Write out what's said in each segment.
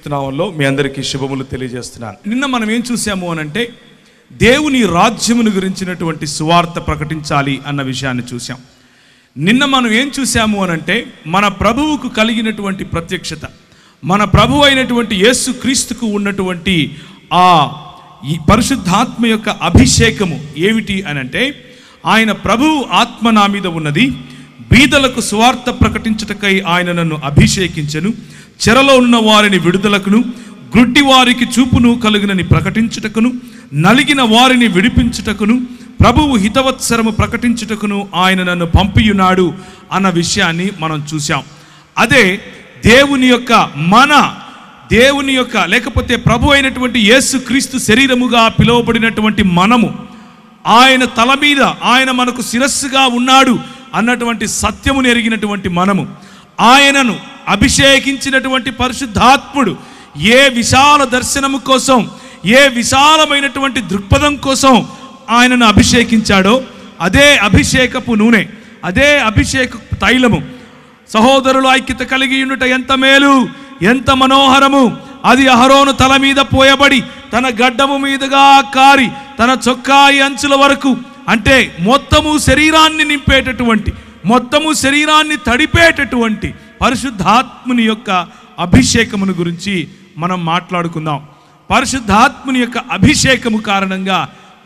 నామములో మీ అందరికీ శుభములు తెలియజేస్తున్నాను. నిన్న మనం ఏం చూసాము అనంటే దేవుని రాజ్యమును గురించినటువంటి సువార్త ప్రకటించాలి అన్న విషయాన్ని చూసాం. నిన్న మనం ఏం చూసాము అనంటే మన ప్రభువుకు కలిగినటువంటి ప్రత్యక్షత, మన ప్రభు అయినటువంటి యేసు క్రీస్తుకు ఉన్నటువంటి ఈ పరిశుద్ధాత్మ యొక్క అభిషేకము ఏమిటి అనంటే, ఆయన ప్రభువు ఆత్మ నా మీద ఉన్నది, బీదలకు సువార్త ప్రకటించుటకై ఆయన నన్ను అభిషేకించెను, చెరలో ఉన్న వారిని విడుదలకును, గ్రుడ్డి వారికి చూపును కలుగునని ప్రకటించుటకును, నలిగిన వారిని విడిపించుటకును, ప్రభువు హితవత్సరము ప్రకటించుటకును ఆయన నన్ను పంపియున్నాడు అన్న విషయాన్ని మనం చూసాం. అదే దేవుని యొక్క లేకపోతే ప్రభు అయినటువంటి యేసు క్రీస్తు శరీరముగా పిలువబడినటువంటి మనము, ఆయన తల మీద ఆయన మనకు శిరస్సుగా ఉన్నాడు అన్నటువంటి సత్యమును ఎరిగినటువంటి మనము, ఆయనను అభిషేకించినటువంటి పరిశుద్ధాత్ముడు ఏ విశాల దర్శనము కోసం, ఏ విశాలమైనటువంటి దృక్పథం కోసం ఆయనను అభిషేకించాడో అదే అభిషేకపు నూనె, అదే అభిషేక తైలము సహోదరులు ఐక్యత కలిగి ఉండుట ఎంత మేలు, ఎంత మనోహరము. అది అహరోను తల మీద పోయబడి తన గడ్డము మీదుగా కారి తన చొక్కాయి అంచుల వరకు, అంటే మొత్తము శరీరాన్ని నింపేటటువంటి, మొత్తము శరీరాన్ని తడిపేటటువంటి పరిశుద్ధాత్ముని యొక్క అభిషేకమును గురించి మనం మాట్లాడుకుందాం. పరిశుద్ధాత్ముని యొక్క అభిషేకము కారణంగా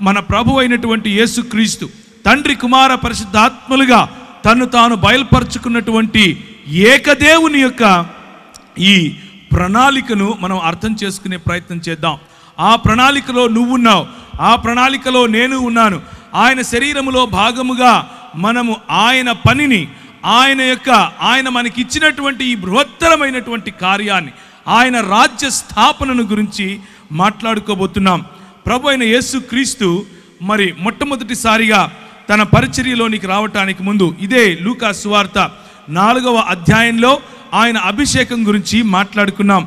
మన ప్రభు అయినటువంటి యేసుక్రీస్తు తండ్రి కుమార పరిశుద్ధాత్ములుగా తను తాను బయలుపరుచుకున్నటువంటి ఏకదేవుని యొక్క ఈ ప్రణాళికను మనం అర్థం చేసుకునే ప్రయత్నం చేద్దాం. ఆ ప్రణాళికలో నువ్వున్నావు, ఆ ప్రణాళికలో నేను ఉన్నాను. ఆయన శరీరములో భాగముగా మనము ఆయన పనిని, ఆయన మనకిచ్చినటువంటి ఈ బృహత్తరమైనటువంటి కార్యాన్ని, ఆయన రాజ్య స్థాపనను గురించి మాట్లాడుకోబోతున్నాం. ప్రభు అయిన యేసు క్రీస్తు మరి మొట్టమొదటిసారిగా తన పరిచర్యలోనికి రావటానికి ముందు ఇదే లూకా సువార్త 4వ అధ్యాయంలో ఆయన అభిషేకం గురించి మాట్లాడుకున్నాం.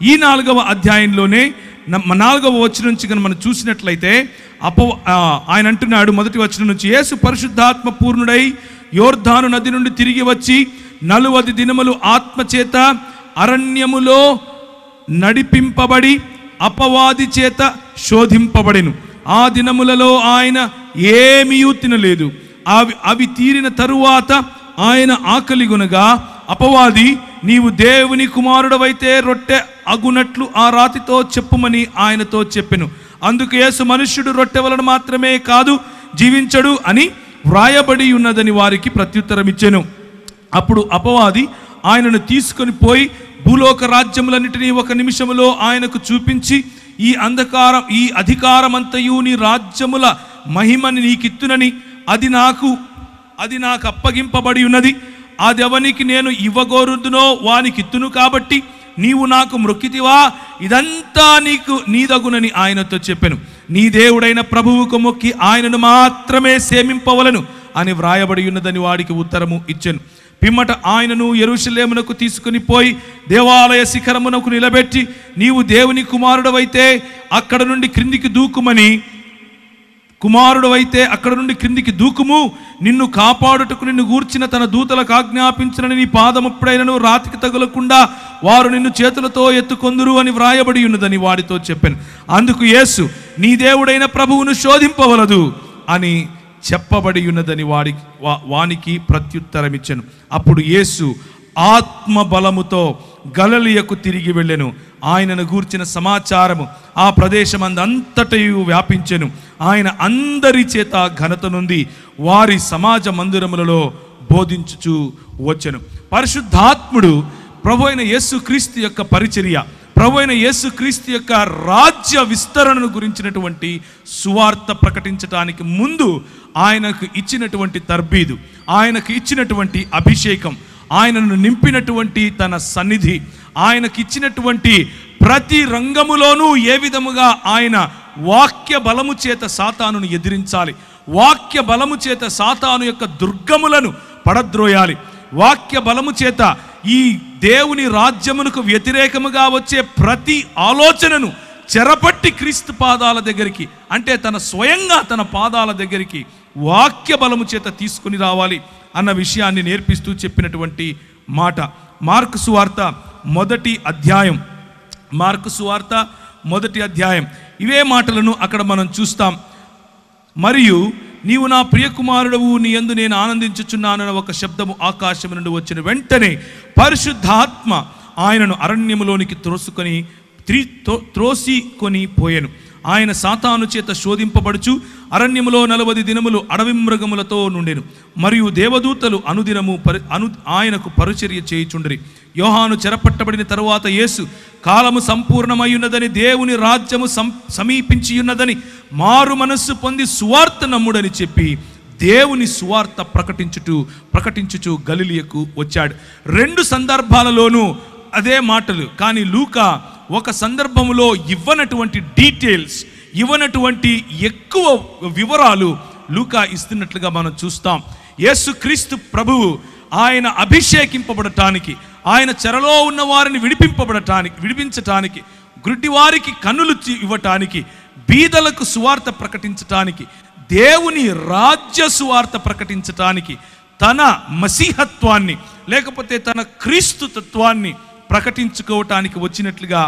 ఈ 4వ అధ్యాయంలోనే 4వ వచనం నుంచి కనుక మనం చూసినట్లయితే ఆయన అంటున్నాడు, మొదటి వచనం నుంచి, యేసు పరిశుద్ధాత్మ పూర్ణుడై యోర్ధాను నది నుండి తిరిగి వచ్చి 40 దినములు ఆత్మచేత అరణ్యములో నడిపింపబడి అపవాది చేత శోధింపబడెను. ఆ దినములలో ఆయన ఏమీయూ తినలేదు. అవి తీరిన తరువాత ఆయన ఆకలిగొనగా అపవాది, నీవు దేవుని కుమారుడవైతే రొట్టె అగునట్లు ఆ రాతితో చెప్పుమని ఆయనతో చెప్పెను. అందుకు యేసు, మనుష్యుడు రొట్టె వలన మాత్రమే కాదు జీవించడు అని వ్రాయబడి ఉన్నదని వారికి ప్రత్యుత్తరం ఇచ్చెను. అప్పుడు అపవాది ఆయనను తీసుకొని పోయి భూలోక రాజ్యములన్నిటినీ ఒక నిమిషములో ఆయనకు చూపించి, ఈ అధికారమంతయు నీ రాజ్యముల మహిమని నీకిత్తునని అది నాకు అప్పగింపబడి ఉన్నది. అది ఎవనికి నేను ఇవ్వగోరుదునో వానికిత్తును, కాబట్టి నీవు నాకు మ్రొక్కితివా, ఇదంతా నీదగునని ఆయనతో చెప్పెను. నీ దేవుడైన ప్రభువుకు మొక్కి ఆయనను మాత్రమే సేవింపవలను అని వ్రాయబడి ఉన్నదని వాడికి ఉత్తరము ఇచ్చెను. పిమ్మట ఆయనను యెరూషలేమునకు తీసుకుని పోయి దేవాలయ శిఖరమునకు నిలబెట్టి, నీవు దేవుని కుమారుడవైతే అక్కడ నుండి క్రిందికి దూకుము, నిన్ను కాపాడుటకు నిన్ను గూర్చిన తన దూతలకు ఆజ్ఞాపించునని నీ పాదముప్పుడైనను రాతికి తగులకుండా వారు నిన్ను చేతులతో ఎత్తుకొందురు అని వ్రాయబడి ఉన్నదని వాడితో చెప్పాను. అందుకు యేసు, నీ దేవుడైన ప్రభువును శోధింపవలదు అని చెప్పబడి ఉన్నదని వానికి ప్రత్యుత్తరమిచ్చెను. అప్పుడు యేసు ఆత్మ బలముతో గలిలయకు తిరిగి వెళ్ళెను. ఆయనను గూర్చిన సమాచారము ఆ ప్రదేశమందంతటయు వ్యాపించెను. ఆయన అందరి చేత ఘనత నుండి వారి సమాజ మందిరములలో బోధించుచు వచ్చెను. పరిశుద్ధాత్ముడు ప్రభు అయిన యేసు క్రీస్తు యొక్క పరిచర్య, ప్రభు అయిన యేసు క్రీస్తు యొక్క రాజ్య విస్తరణను గురించినటువంటి సువార్త ప్రకటించడానికి ముందు ఆయనకు ఇచ్చినటువంటి తర్బీదు, ఆయనకు ఇచ్చినటువంటి అభిషేకం, ఆయనను నింపినటువంటి తన సన్నిధి, ఆయనకి ఇచ్చినటువంటి ప్రతి రంగములోనూ ఏ విధముగా ఆయన వాక్య బలము చేత సాతానును ఎదిరించాలి, వాక్య బలము చేత సాతాను యొక్క దుర్గములను పడద్రోయాలి, వాక్య బలము చేత ఈ దేవుని రాజ్యమునకు వ్యతిరేకముగా వచ్చే ప్రతి ఆలోచనను చెరపట్టి క్రీస్తు పాదాల దగ్గరికి, అంటే స్వయంగా తన పాదాల దగ్గరికి వాక్య బలము చేత తీసుకుని రావాలి అన్న విషయాన్ని నేర్పిస్తూ చెప్పినటువంటి మాట. మార్కు సువార్త 1వ అధ్యాయం మార్కు సువార్త 1వ అధ్యాయం ఇవే మాటలను అక్కడ మనం చూస్తాం. మరియు నీవు నా ప్రియకుమారుడవు, నీ యందు నేను ఆనందించుచున్నానన్న ఒక శబ్దము ఆకాశం నుండి వచ్చిన వెంటనే పరిశుద్ధాత్మ ఆయనను అరణ్యములోనికి త్రోసికొని పోయెను. ఆయన సాతాను చేత శోధింపబడుచు అరణ్యములో 40 దినములు అడవి మృగములతో నుండెను. మరియు దేవదూతలు అనుదినము ఆయనకు పరిచర్య చేయుచుండిరి. యోహాను చెరపట్టబడిన తరువాత యేసు కాలము సంపూర్ణమయ్యున్నదని, దేవుని రాజ్యము సమీపించియున్నదని మారు మనస్సు పొంది సువార్త నమ్ముడని చెప్పి దేవుని సువార్త ప్రకటించుచు గలిలయకు వచ్చాడు. 2 సందర్భాలలోనూ అదే మాటలు. కానీ లూకా ఒక సందర్భంలో ఇవ్వనటువంటి డీటెయిల్స్, ఇవ్వనటువంటి ఎక్కువ వివరాలు లూకా ఇస్తున్నట్లుగా మనం చూస్తాం. యేసుక్రీస్తు ప్రభువు ఆయన అభిషేకింపబడటానికి, ఆయన చెరలో ఉన్న వారిని విడిపించటానికి, గుడ్డివారికి కన్నులు ఇవ్వటానికి, బీదలకు సువార్త ప్రకటించటానికి, దేవుని రాజ్య సువార్త ప్రకటించటానికి, తన మసీహత్వాన్ని లేకపోతే తన క్రీస్తు తత్వాన్ని ప్రకటించుకోవటానికి వచ్చినట్లుగా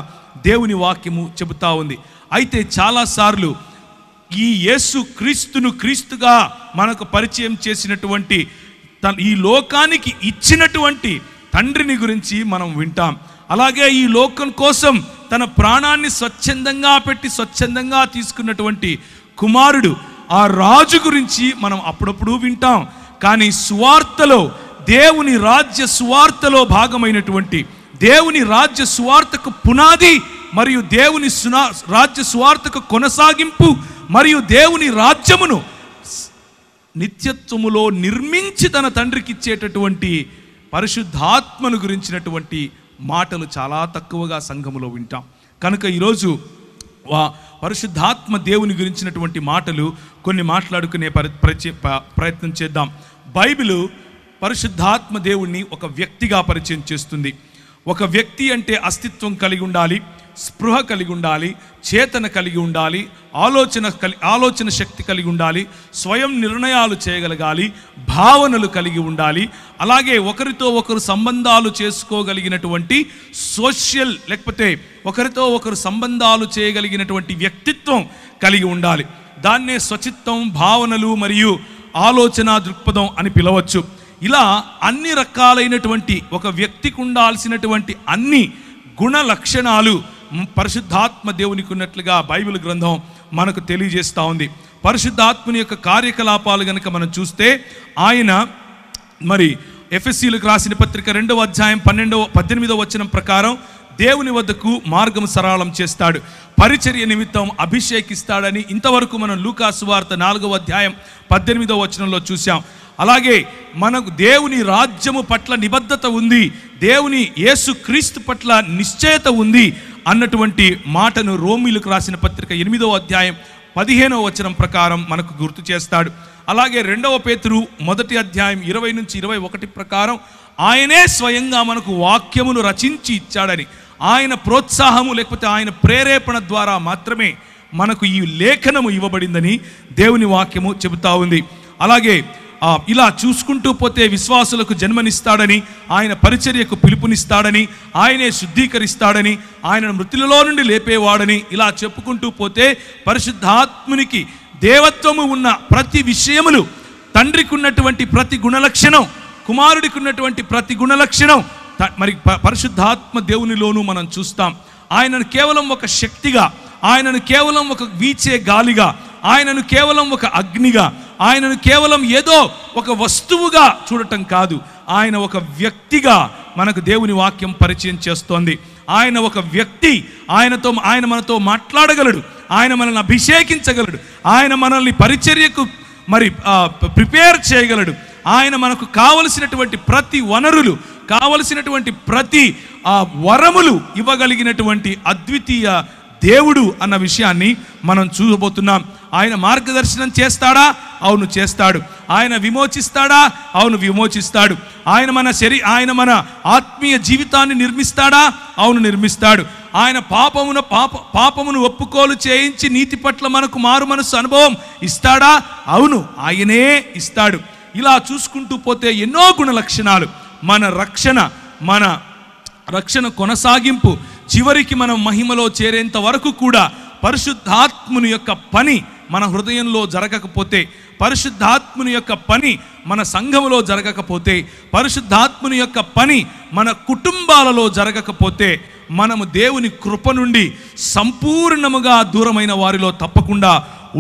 దేవుని వాక్యము చెబుతా ఉంది. అయితే చాలాసార్లు ఈ యేసు క్రీస్తును క్రీస్తుగా మనకు పరిచయం చేసినటువంటి, ఈ లోకానికి ఇచ్చినటువంటి తండ్రిని గురించి మనం వింటాం. అలాగే ఈ లోకం కోసం తన ప్రాణాన్ని స్వచ్ఛందంగా పెట్టి స్వచ్ఛందంగా తీసుకున్నటువంటి కుమారుడు, ఆ రాజు గురించి మనం అప్పుడప్పుడు వింటాం. కానీ సువార్తలో, దేవుని రాజ్య సువార్తలో భాగమైనటువంటి, దేవుని రాజ్య సువార్తకు పునాది మరియు దేవుని రాజ్య సువార్తకు కొనసాగింపు మరియు దేవుని రాజ్యమును నిత్యత్వములో నిర్మించి తన తండ్రికి ఇచ్చేటటువంటి పరిశుద్ధాత్మను గురించినటువంటి మాటలు చాలా తక్కువగా సంఘములో వింటాం. కనుక ఈరోజు పరిశుద్ధాత్మ దేవుని గురించినటువంటి మాటలు కొన్ని మాట్లాడుకునే ప్రయత్నం చేద్దాం. బైబిల్ పరిశుద్ధాత్మ దేవుణ్ణి ఒక వ్యక్తిగా పరిచయం చేస్తుంది. ఒక వ్యక్తి అంటే అస్తిత్వం కలిగి ఉండాలి, స్పృహ కలిగి ఉండాలి, చేతన కలిగి ఉండాలి, ఆలోచన శక్తి కలిగి ఉండాలి, స్వయం నిర్ణయాలు చేయగలగాలి, భావనలు కలిగి ఉండాలి. అలాగే ఒకరితో ఒకరు సంబంధాలు చేసుకోగలిగినటువంటి సోషల్ లేకపోతే ఒకరితో ఒకరు సంబంధాలు చేయగలిగినటువంటి వ్యక్తిత్వం కలిగి ఉండాలి. దాన్నే స్వచిత్తం, భావనలు మరియు ఆలోచన దృక్పథం అని పిలవచ్చు. ఇలా అన్ని రకాలైనటువంటి ఒక వ్యక్తికి ఉండాల్సినటువంటి అన్ని గుణ లక్షణాలు పరిశుద్ధాత్మ దేవునికి ఉన్నట్లుగా బైబిల్ గ్రంథం మనకు తెలియజేస్తూ ఉంది. పరిశుద్ధాత్మని యొక్క కార్యకలాపాలు కనుక మనం చూస్తే, ఆయన మరి ఎఫెసీలకు రాసిన పత్రిక 2వ అధ్యాయం 18వ వచనం ప్రకారం దేవుని వద్దకు మార్గం సరళం చేస్తాడు, పరిచర్య నిమిత్తం అభిషేకిస్తాడని ఇంతవరకు మనం లూకా సువార్త 4వ అధ్యాయం 18వ వచనంలో చూసాం. అలాగే మనకు దేవుని రాజ్యము పట్ల నిబద్ధత ఉంది, దేవుని యేసు క్రీస్తు పట్ల నిశ్చయత ఉంది అన్నటువంటి మాటను రోమీలకు రాసిన పత్రిక 8వ అధ్యాయం 15వ వచనం ప్రకారం మనకు గుర్తు చేస్తాడు. అలాగే 2వ పేతురు 1వ అధ్యాయం 20 నుంచి 21 ప్రకారం ఆయనే స్వయంగా మనకు వాక్యమును రచించి ఇచ్చాడని, ఆయన ప్రోత్సాహము లేకపోతే ఆయన ప్రేరేపణ ద్వారా మాత్రమే మనకు ఈ లేఖనము ఇవ్వబడిందని దేవుని వాక్యము చెబుతా ఉంది. అలాగే ఇలా చూసుకుంటూ పోతే విశ్వాసులకు జన్మనిస్తాడని, ఆయన పరిచర్యకు పిలుపునిస్తాడని, ఆయనే శుద్ధీకరిస్తాడని, ఆయనను మృతులలో నుండి లేపేవాడని, ఇలా చెప్పుకుంటూ పోతే పరిశుద్ధాత్మునికి దేవత్వము ఉన్న ప్రతి విషయములు, తండ్రికి ఉన్నటువంటి ప్రతి గుణలక్షణం, కుమారుడికి ఉన్నటువంటి ప్రతి గుణలక్షణం మరి పరిశుద్ధాత్మ దేవునిలోనూ మనం చూస్తాం. ఆయనను కేవలం ఒక శక్తిగా, ఆయనను కేవలం ఒక వీచే గాలిగా, ఆయనను కేవలం ఒక అగ్నిగా, ఆయనను కేవలం ఏదో ఒక వస్తువుగా చూడటం కాదు, ఆయన ఒక వ్యక్తిగా మనకు దేవుని వాక్యం పరిచయం చేస్తోంది. ఆయన ఒక వ్యక్తి, ఆయన మనతో మాట్లాడగలడు, ఆయన మనల్ని అభిషేకించగలడు, ఆయన మనల్ని పరిచర్యకు మరి ప్రిపేర్ చేయగలడు, ఆయన మనకు కావలసినటువంటి ప్రతి వనరులు, కావలసినటువంటి ప్రతి వరములు ఇవ్వగలిగినటువంటి అద్వితీయ దేవుడు అన్న విషయాన్ని మనం చూడబోతున్నాం. ఆయన మార్గదర్శనం చేస్తాడా? అవును చేస్తాడు. ఆయన విమోచిస్తాడా? అవును విమోచిస్తాడు. ఆయన మన ఆత్మీయ జీవితాన్ని నిర్మిస్తాడా? అవును నిర్మిస్తాడు. ఆయన పాపమును ఒప్పుకోలు చేయించి నీతి పట్ల మనకు మారు మనసు అనుభవం ఇస్తాడా? అవును ఆయనే ఇస్తాడు. ఇలా చూసుకుంటూ పోతే ఎన్నో గుణ లక్షణాలు, మన రక్షణ కొనసాగింపు, చివరికి మనం మహిమలో చేరేంత వరకు కూడా పరిశుద్ధాత్ముని యొక్క పని మన హృదయంలో జరగకపోతే, పరిశుద్ధాత్ముని యొక్క పని మన సంఘములో జరగకపోతే, పరిశుద్ధాత్ముని యొక్క పని మన కుటుంబాలలో జరగకపోతే, మనము దేవుని కృప నుండి సంపూర్ణముగా దూరమైన వారిలో తప్పకుండా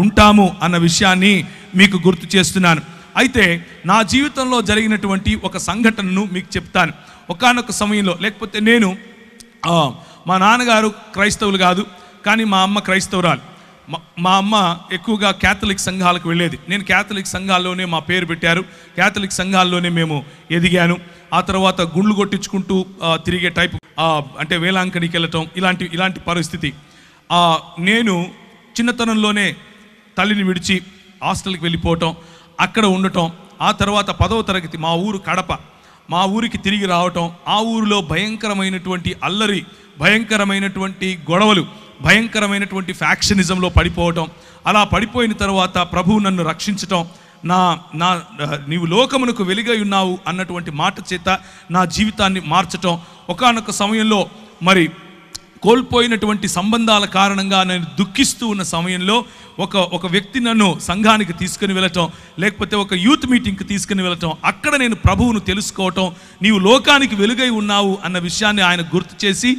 ఉంటాము అన్న విషయాన్ని మీకు గుర్తు చేస్తున్నాను. అయితే నా జీవితంలో జరిగినటువంటి ఒక సంఘటనను మీకు చెప్తాను. ఒకానొక సమయంలో, లేకపోతే నేను మా నాన్నగారు క్రైస్తవులు కాదు, కానీ మా అమ్మ క్రైస్తవురాలు. మా అమ్మ ఎక్కువగా క్యాథలిక్ సంఘాలకు వెళ్ళేది. నేను క్యాథలిక్ సంఘాల్లోనే మా పేరు పెట్టారు, క్యాథలిక్ సంఘాల్లోనే మేము ఎదిగాను. ఆ తర్వాత గుళ్ళు కొట్టించుకుంటూ తిరిగే టైప్, అంటే వేలాంకనికి వెళ్ళటం, ఇలాంటి పరిస్థితి. నేను చిన్నతనంలోనే తల్లిని విడిచి హాస్టల్కి వెళ్ళిపోవటం, అక్కడ ఉండటం. ఆ తర్వాత 10వ తరగతి మా ఊరు కడప, మా ఊరికి తిరిగి రావటం. ఆ ఊరిలో భయంకరమైనటువంటి అల్లరి, భయంకరమైనటువంటి గొడవలు, భయంకరమైనటువంటి ఫ్యాక్షనిజంలో పడిపోవటం. అలా పడిపోయిన తర్వాత ప్రభువు నన్ను రక్షించటం, నీవు లోకమునకు వెలుగై ఉన్నావు అన్నటువంటి మాట చేత నా జీవితాన్ని మార్చటం. ఒకానొక సమయంలో మరి కోల్పోయినటువంటి సంబంధాల కారణంగా నేను దుఃఖిస్తూ ఉన్న సమయంలో ఒక వ్యక్తి నన్ను సంఘానికి తీసుకుని వెళ్ళటం, లేకపోతే ఒక యూత్ మీటింగ్కి తీసుకుని వెళ్ళటం. అక్కడ నేను ప్రభువును తెలుసుకోవటం, నీవు లోకానికి వెలుగై ఉన్నావు అన్న విషయాన్ని ఆయన గుర్తు చేసి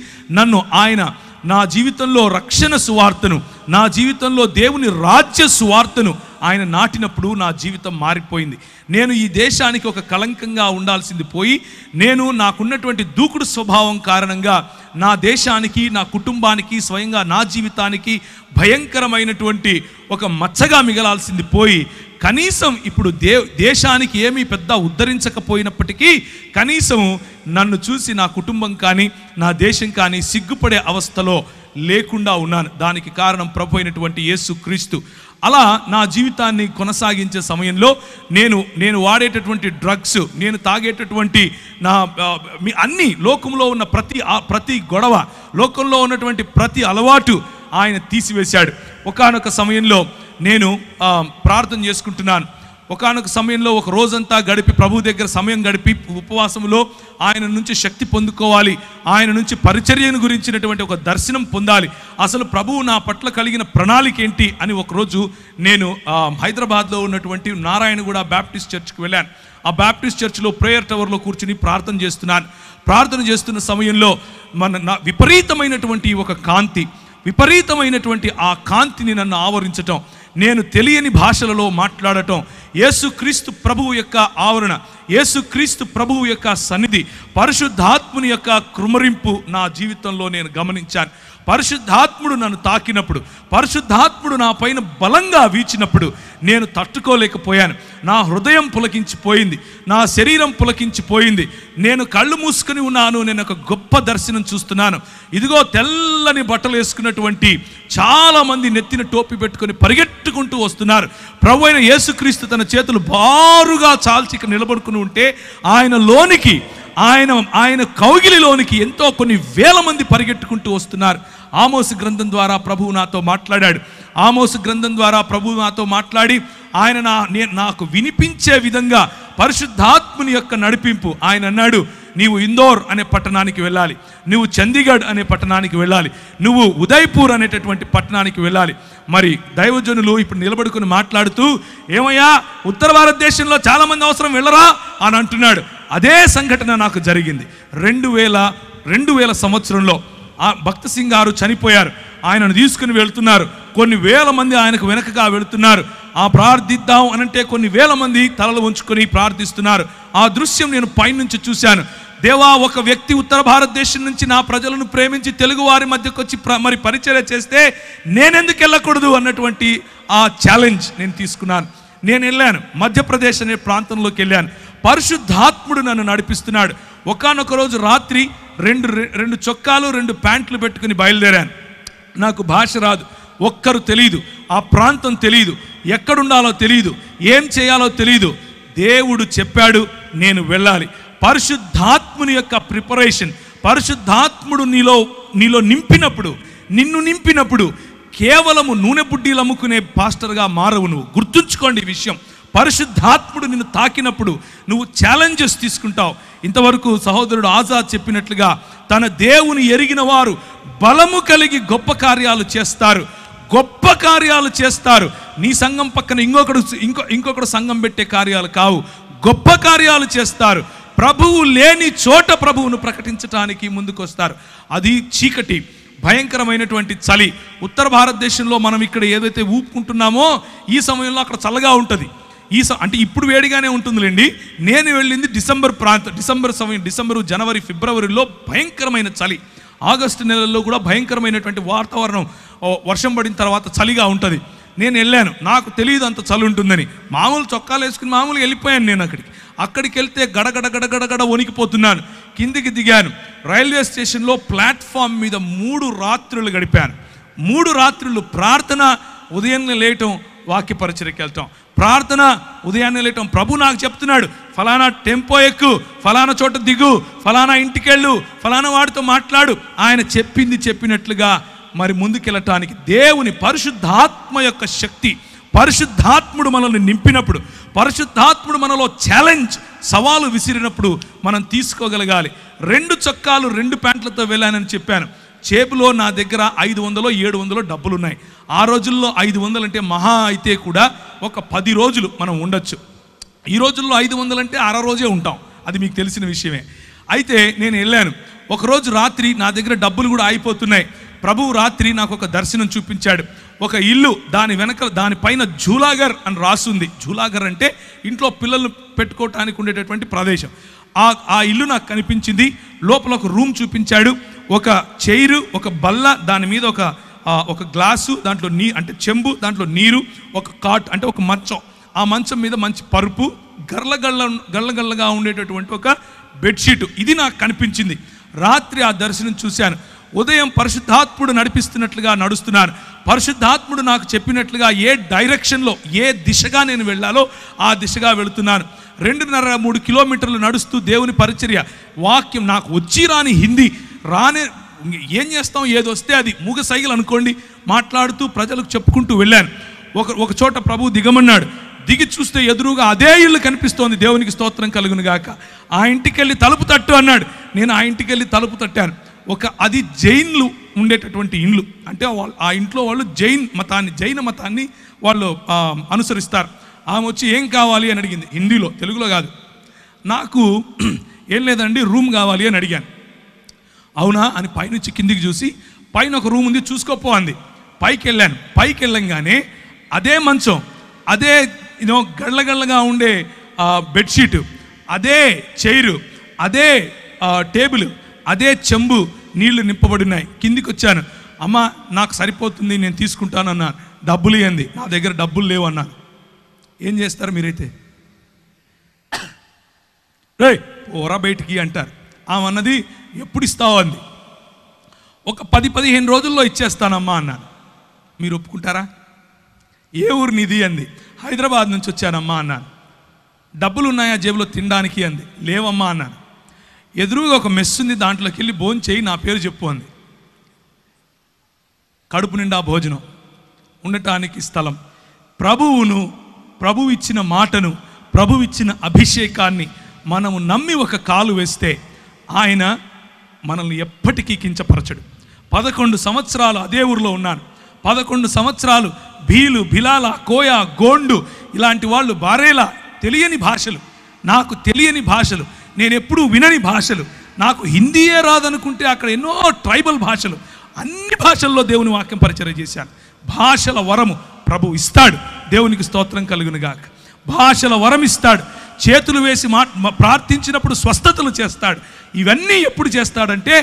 ఆయన నా జీవితంలో రక్షణ సువార్తను, నా జీవితంలో దేవుని రాజ్య సువార్తను ఆయన నాటినప్పుడు నా జీవితం మారిపోయింది. నేను ఈ దేశానికి ఒక కళంకంగా ఉండాల్సింది పోయి, నేను నాకున్నటువంటి దూకుడు స్వభావం కారణంగా నా దేశానికి, నా కుటుంబానికి, స్వయంగా నా జీవితానికి భయంకరమైనటువంటి ఒక మచ్చగా మిగలాల్సింది పోయి, కనీసం ఇప్పుడు దేశానికి ఏమీ పెద్ద ఉద్ధరించకపోయినప్పటికీ కనీసం నన్ను చూసి నా కుటుంబం కానీ నా దేశం కానీ సిగ్గుపడే అవస్థలో లేకుండా ఉన్నాను. దానికి కారణం ప్రభు అయినటువంటి యేసు క్రీస్తు. అలా నా జీవితాన్ని కొనసాగించే సమయంలో నేను వాడేటటువంటి డ్రగ్స్, నేను తాగేటటువంటి అన్ని లోకంలో ఉన్న ప్రతి గొడవ, లోకంలో ఉన్నటువంటి ప్రతి అలవాటు ఆయన తీసివేశాడు. ఒకానొక సమయంలో నేను ప్రార్థన చేసుకుంటున్నాను. ఒకానొక సమయంలో ఒక రోజంతా గడిపి, ప్రభు దగ్గర సమయం గడిపి, ఉపవాసంలో ఆయన నుంచి శక్తి పొందుకోవాలి, ఆయన నుంచి పరిచర్యను గురించినటువంటి ఒక దర్శనం పొందాలి, అసలు ప్రభువు నా పట్ల కలిగిన ప్రణాళిక ఏంటి అని ఒకరోజు నేను హైదరాబాద్లో ఉన్నటువంటి నారాయణగూడ బ్యాప్టిస్ట్ చర్చ్కి వెళ్ళాను. ఆ బ్యాప్టిస్ట్ చర్చ్లో ప్రేయర్ టవర్లో కూర్చుని ప్రార్థన చేస్తున్నాను. ప్రార్థన చేస్తున్న సమయంలో విపరీతమైనటువంటి ఒక కాంతి, విపరీతమైనటువంటి ఆ కాంతిని నన్ను ఆవరించటం, నేను తెలియని భాషలలో మాట్లాడటం, యేసుక్రీస్తు ప్రభువు యొక్క ఆవరణ, యేసుక్రీస్తు ప్రభువు యొక్క సన్నిధి, పరిశుద్ధాత్ముని యొక్క కృమరింపు నా జీవితంలో నేను గమనించాను. పరిశుద్ధాత్ముడు నన్ను తాకినప్పుడు, పరిశుద్ధాత్ముడు నా పైన బలంగా వీచినప్పుడు నేను తట్టుకోలేకపోయాను. నా హృదయం పులకించిపోయింది, నా శరీరం పులకించిపోయింది. నేను కళ్ళు మూసుకొని ఉన్నాను. నేను ఒక గొప్ప దర్శనం చూస్తున్నాను. ఇదిగో తెల్లని బట్టలు వేసుకున్నటువంటి చాలామంది నెత్తిన టోపీ పెట్టుకొని పరిగెట్టుకుంటూ వస్తున్నారు. ప్రభు అయిన యేసుక్రీస్తు తన చేతులు బారుగా చాల్చి నిలబడుకుని ఉంటే ఆయనలోనికి, ఆయన కౌగిలిలోనికి కొన్ని వేల మంది పరిగెట్టుకుంటూ వస్తున్నారు. ఆమోసు గ్రంథం ద్వారా ప్రభువు నాతో మాట్లాడాడు. ఆమోసు గ్రంథం ద్వారా ప్రభువు నాతో మాట్లాడి ఆయన నాకు వినిపించే విధంగా పరిశుద్ధాత్ముని యొక్క నడిపింపు. ఆయన అన్నాడు, నీవు ఇందోర్ అనే పట్టణానికి వెళ్ళాలి, నువ్వు చండీగఢ్ అనే పట్టణానికి వెళ్ళాలి, నువ్వు ఉదయ్పూర్ అనేటటువంటి పట్టణానికి వెళ్ళాలి. మరి దైవజనులు ఇప్పుడు నిలబడుకుని మాట్లాడుతూ, ఏమయ్యా ఉత్తర భారతదేశంలో చాలామంది అవసరం వెళ్ళరా అని అంటున్నాడు. అదే సంఘటన నాకు జరిగింది. 2000 సంవత్సరంలో భక్త సింగ్ గారు చనిపోయారు. ఆయనను తీసుకుని వెళ్తున్నారు. కొన్ని వేల మంది ఆయనకు వెనకగా వెళుతున్నారు. ప్రార్థిద్దాం అనంటే కొన్ని వేల మంది తలలు ఉంచుకొని ప్రార్థిస్తున్నారు. ఆ దృశ్యం నేను పైనుంచి చూశాను. దేవా, ఒక వ్యక్తి ఉత్తర భారతదేశం నుంచి నా ప్రజలను ప్రేమించి తెలుగు వారి మధ్యకు వచ్చి మరి పరిచర్య చేస్తే నేనెందుకు వెళ్ళకూడదు అన్నటువంటి ఆ ఛాలెంజ్ నేను తీసుకున్నాను. నేను వెళ్ళాను, మధ్యప్రదేశ్ అనే ప్రాంతంలోకి వెళ్ళాను. పరిశుద్ధాత్ముడు నన్ను నడిపిస్తున్నాడు. ఒకానొక రోజు రాత్రి రెండు చొక్కాలు 2 ప్యాంట్లు పెట్టుకుని బయలుదేరాను. నాకు భాష రాదు, ఒక్కరు తెలియదు, ఆ ప్రాంతం తెలియదు, ఎక్కడుండాలో తెలియదు, ఏం చేయాలో తెలియదు. దేవుడు చెప్పాడు నేను వెళ్ళాలి. పరిశుద్ధాత్ముని యొక్క ప్రిపరేషన్, పరిశుద్ధాత్ముడు నీలో నిన్ను నింపినప్పుడు కేవలము నూనె బుడ్డీలు అమ్ముకునే పాస్టర్గా మారవు నువ్వు. గుర్తుంచుకోండి ఈ విషయం. పరిశుద్ధాత్ముడు నిన్ను తాకినప్పుడు నువ్వు ఛాలెంజెస్ తీసుకుంటావు. ఇంతవరకు సహోదరుడు ఆజాద్ చెప్పినట్లుగా తన దేవుని ఎరిగిన వారు బలము కలిగి గొప్ప కార్యాలు చేస్తారు, గొప్ప కార్యాలు చేస్తారు. నీ సంఘం పక్కన ఇంకొకడు సంఘం పెట్టే కార్యాలు కావు, గొప్ప కార్యాలు చేస్తారు. ప్రభువు లేని చోట ప్రభువును ప్రకటించడానికి ముందుకొస్తారు. అది చీకటి, భయంకరమైనటువంటి చలి. ఉత్తర భారతదేశంలో మనం ఇక్కడ ఏదైతే ఊపుకుంటున్నామో ఈ సమయంలో అక్కడ చల్లగా ఉంటుంది. అంటే ఇప్పుడు వేడిగానే ఉంటుందిలేండి. నేను వెళ్ళింది డిసెంబర్, జనవరి, ఫిబ్రవరిలో భయంకరమైన చలి. ఆగస్టు నెలల్లో కూడా భయంకరమైనటువంటి వాతావరణం, వర్షం పడిన తర్వాత చలిగా ఉంటుంది. నేను వెళ్ళాను, నాకు తెలియదు అంత చలి ఉంటుందని. మామూలు చొక్కాలు వేసుకుని మామూలుగా వెళ్ళిపోయాను. నేను అక్కడికి వెళ్తే గడగడ వణికిపోతున్నాను. కిందికి దిగాను. రైల్వే స్టేషన్లో ప్లాట్ఫామ్ మీద 3 రాత్రులు గడిపాను. 3 రాత్రులు ప్రార్థన, ఉదయాన్నే లేయటం, వాక్య పరిచర్యకి వెళ్తాం, ప్రార్థన, ఉదయాన్నే లేయటం. ప్రభు నాకు చెప్తున్నాడు, ఫలానా టెంపో ఎక్కు, ఫలానా చోట దిగు, ఫలానా ఇంటికి వెళ్ళు, ఫలానా వాడితో మాట్లాడు. ఆయన చెప్పినట్లుగా మరి ముందుకెళ్ళటానికి దేవుని పరిశుద్ధాత్మ యొక్క శక్తి, పరిశుద్ధాత్ముడు మనల్ని నింపినప్పుడు, పరిశుద్ధాత్ముడు మనలో ఛాలెంజ్, సవాలు విసిరినప్పుడు మనం తీసుకోగలగాలి. 2 చొక్కాలు 2 ప్యాంట్లతో వెళ్ళానని చెప్పాను. చేపులో నా దగ్గర 500 700 డబ్బులు ఉన్నాయి. ఆ రోజుల్లో 500 అంటే మహా అయితే కూడా ఒక 10 రోజులు మనం ఉండొచ్చు. ఈ రోజుల్లో 500 అంటే అర రోజే ఉంటాం, అది మీకు తెలిసిన విషయమే. అయితే నేను వెళ్ళాను. ఒకరోజు రాత్రి నా దగ్గర డబ్బులు కూడా అయిపోతున్నాయి. ప్రభువు రాత్రి నాకు ఒక దర్శనం చూపించాడు. ఒక ఇల్లు, దానిపైన జూలాగర్ అని రాసుంది. జూలాగర్ అంటే ఇంట్లో పిల్లలు పెట్టుకోవటానికి ఉండేటటువంటి ప్రదేశం. ఆ ఇల్లు నాకు కనిపించింది. లోపల ఒక రూమ్ చూపించాడు. ఒక చైరు, ఒక బల్ల, దాని మీద ఒక గ్లాసు, దాంట్లో అంటే చెంబు, దాంట్లో నీరు, ఒక కాట్ అంటే ఒక మంచం. ఆ మంచం మీద మంచి పరుపు, గల్లగా ఉండేటటువంటి ఒక బెడ్షీటు. ఇది నాకు కనిపించింది. రాత్రి ఆ దర్శనం చూశాను. ఉదయం పరిశుద్ధాత్ముడు నడిపిస్తున్నట్లుగా నడుస్తున్నాను. పరిశుద్ధాత్ముడు నాకు చెప్పినట్లుగా ఏ డైరెక్షన్లో, ఏ దిశగా నేను వెళ్ళాలో ఆ దిశగా వెళుతున్నాను. 2.5-3 కిలోమీటర్లు నడుస్తూ దేవుని పరిచర్య, వాక్యం. నాకు వచ్చి రాని హిందీ ఏం చేస్తాం, ఏదొస్తే అది మూగ సైకిల్ అనుకోండి, మాట్లాడుతూ ప్రజలకు చెప్పుకుంటూ వెళ్ళాను. ఒక చోట ప్రభువు దిగమన్నాడు. దిగి చూస్తే ఎదురుగా అదే ఇల్లు కనిపిస్తోంది. దేవునికి స్తోత్రం కలుగును గాక. ఆ ఇంటికి వెళ్ళి తలుపు తట్టు అన్నాడు. నేను ఆ ఇంటికి వెళ్ళి తలుపు తట్టాను. అది జైన్లు ఉండేటటువంటి ఇండ్లు. అంటే ఆ ఇంట్లో వాళ్ళు జైన మతాన్ని వాళ్ళు అనుసరిస్తారు. ఆమె వచ్చి ఏం కావాలి అని అడిగింది, హిందీలో, తెలుగులో కాదు. నాకు ఏం లేదండి, రూమ్ కావాలి అని అడిగాను. అవునా అని పైనుంచి కిందికి చూసి, పైన ఒక రూమ్ ఉంది, చూసుకోపో అంది. పైకి వెళ్ళాను. పైకి వెళ్ళంగానే అదే మంచం, అదే గళ్ళగా ఉండే బెడ్షీటు, అదే చైరు, అదే టేబుల్, అదే చెంబు, నీళ్లు నింపబడినాయి. కిందికి వచ్చాను. అమ్మ నాకు సరిపోతుంది, నేను తీసుకుంటాను అన్నాను. డబ్బులు ఇవ్వండి. నా దగ్గర డబ్బులు లేవు అన్నాను. ఏం చేస్తారు మీరైతే? రే ఓరా బయటికి అంటారు. ఆమె అన్నది, ఎప్పుడు ఇస్తావు అంది. ఒక 10-15 రోజుల్లో ఇచ్చేస్తానమ్మా అన్నాను. మీరు ఒప్పుకుంటారా? ఏ ఊరు నిధి అంది. హైదరాబాద్ నుంచి వచ్చానమ్మా అన్నాను. డబ్బులు ఉన్నాయా జేబులో తినడానికి అంది. లేవమ్మా అన్నాను. ఎదురుగా ఒక మెస్ ఉంది, దాంట్లోకి వెళ్ళి భోజనం చేయి, నా పేరు చెప్పు అంది. కడుపు నిండా భోజనం, ఉండటానికి స్థలం. ప్రభువు ఇచ్చిన మాటను, ప్రభువు ఇచ్చిన అభిషేకాన్ని మనము నమ్మి ఒక కాలు వేస్తే ఆయన మనల్ని ఎప్పటికీ కించపరచడు. 11 సంవత్సరాలు అదే ఊరిలో ఉన్నాను. 11 సంవత్సరాలు భీలు, బిలాల, కోయ, గోండు ఇలాంటి వాళ్ళు, బారేలా, తెలియని భాషలు, నాకు తెలియని భాషలు, నేను ఎప్పుడూ వినని భాషలు, నాకు హిందీయే రాదనుకుంటే అక్కడ ఎన్నో ట్రైబల్ భాషలు, అన్ని భాషల్లో దేవుని వాక్యం పరిచర్య చేశాను. భాషల వరము ప్రభు ఇస్తాడు. దేవునికి స్తోత్రం కలుగునుగాక. భాషల వరం ఇస్తాడు. చేతులు వేసి ప్రార్థించినప్పుడు స్వస్థతలు చేస్తాడు. ఇవన్నీ ఎప్పుడు చేస్తాడంటే,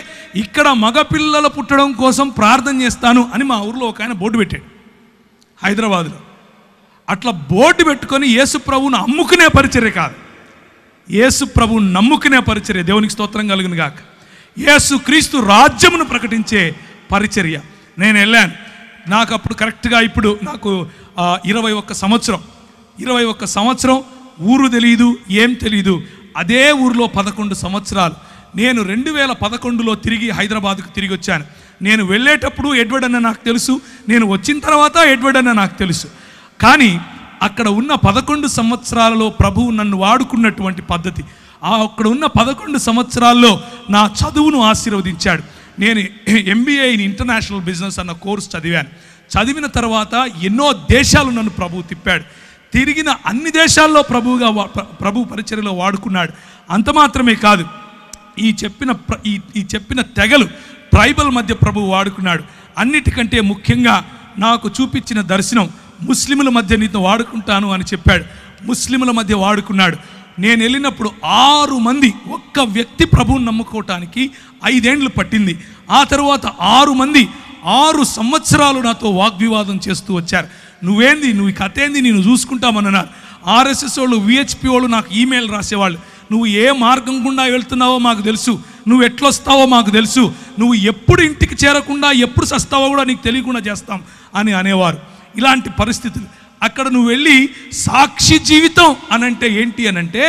ఇక్కడ మగపిల్లలు పుట్టడం కోసం ప్రార్థన చేస్తాను అని మా ఊరిలో ఒక ఆయన బోర్డు పెట్టాడు, హైదరాబాదులో. అట్లా బోర్డు పెట్టుకొని యేసు ప్రభువును అమ్ముకునే పరిచర్య కాదు, యేసు ప్రభువును నమ్ముకునే పరిచర్య. దేవునికి స్తోత్రం కలుగును గాక. యేసు క్రీస్తు రాజ్యమును ప్రకటించే పరిచర్య. నేను వెళ్ళాను. నాకు అప్పుడు కరెక్ట్గా ఇప్పుడు నాకు 21 సంవత్సరం. ఊరు తెలియదు, ఏం తెలియదు. అదే ఊరిలో 11 సంవత్సరాలు. నేను 2011లో తిరిగి హైదరాబాద్కు తిరిగి వచ్చాను. నేను వెళ్ళేటప్పుడు ఎడ్వర్డ్ అన్న నాకు తెలుసు, నేను వచ్చిన తర్వాత ఎడ్వర్డ్ అన్న నాకు తెలుసు. కానీ అక్కడ ఉన్న 11 సంవత్సరాలలో ప్రభువు నన్ను వాడుకున్నటువంటి పద్ధతి, అక్కడ ఉన్న 11 సంవత్సరాల్లో నా చదువును ఆశీర్వదించాడు. నేను MBA ఇన్ ఇంటర్నేషనల్ బిజినెస్ అన్న కోర్స్ చదివాను. చదివిన తర్వాత ఎన్నో దేశాలు నన్ను ప్రభువు తిప్పాడు. తిరిగిన అన్ని దేశాల్లో ప్రభు పరిచర్యలో వాడుకున్నాడు. అంత మాత్రమే కాదు, ఈ చెప్పిన తెగలు ట్రైబల్ మధ్య ప్రభువు వాడుకున్నాడు. అన్నిటికంటే ముఖ్యంగా నాకు చూపించిన దర్శనం, ముస్లిముల మధ్య నీతో వాడుకుంటాను అని చెప్పాడు. ముస్లిముల మధ్య వాడుకున్నాడు. నేను వెళ్ళినప్పుడు 6 మంది, ఒక్క వ్యక్తి ప్రభువుని నమ్ముకోవటానికి 5 ఏండ్లు పట్టింది. ఆ తర్వాత 6 మంది 6 సంవత్సరాలు నాతో వాగ్వివాదం చేస్తూ వచ్చారు. నువ్వేంది, నువ్వు కథ ఏంది, నేను చూసుకుంటామన్నారు. RSS వాళ్ళు, VHP వాళ్ళు నాకు ఈమెయిల్ రాసేవాళ్ళు. నువ్వు ఏ మార్గం గుండా వెళ్తున్నావో మాకు తెలుసు, నువ్వు ఎట్లొస్తావో మాకు తెలుసు, నువ్వు ఎప్పుడు ఇంటికి చేరకుండా ఎప్పుడు సస్తావో కూడా నీకు తెలియకుండా చేస్తాం అని అనేవారు. ఇలాంటి పరిస్థితులు. అక్కడ నువ్వు వెళ్ళి సాక్షి జీవితం అనంటే ఏంటి అనంటే,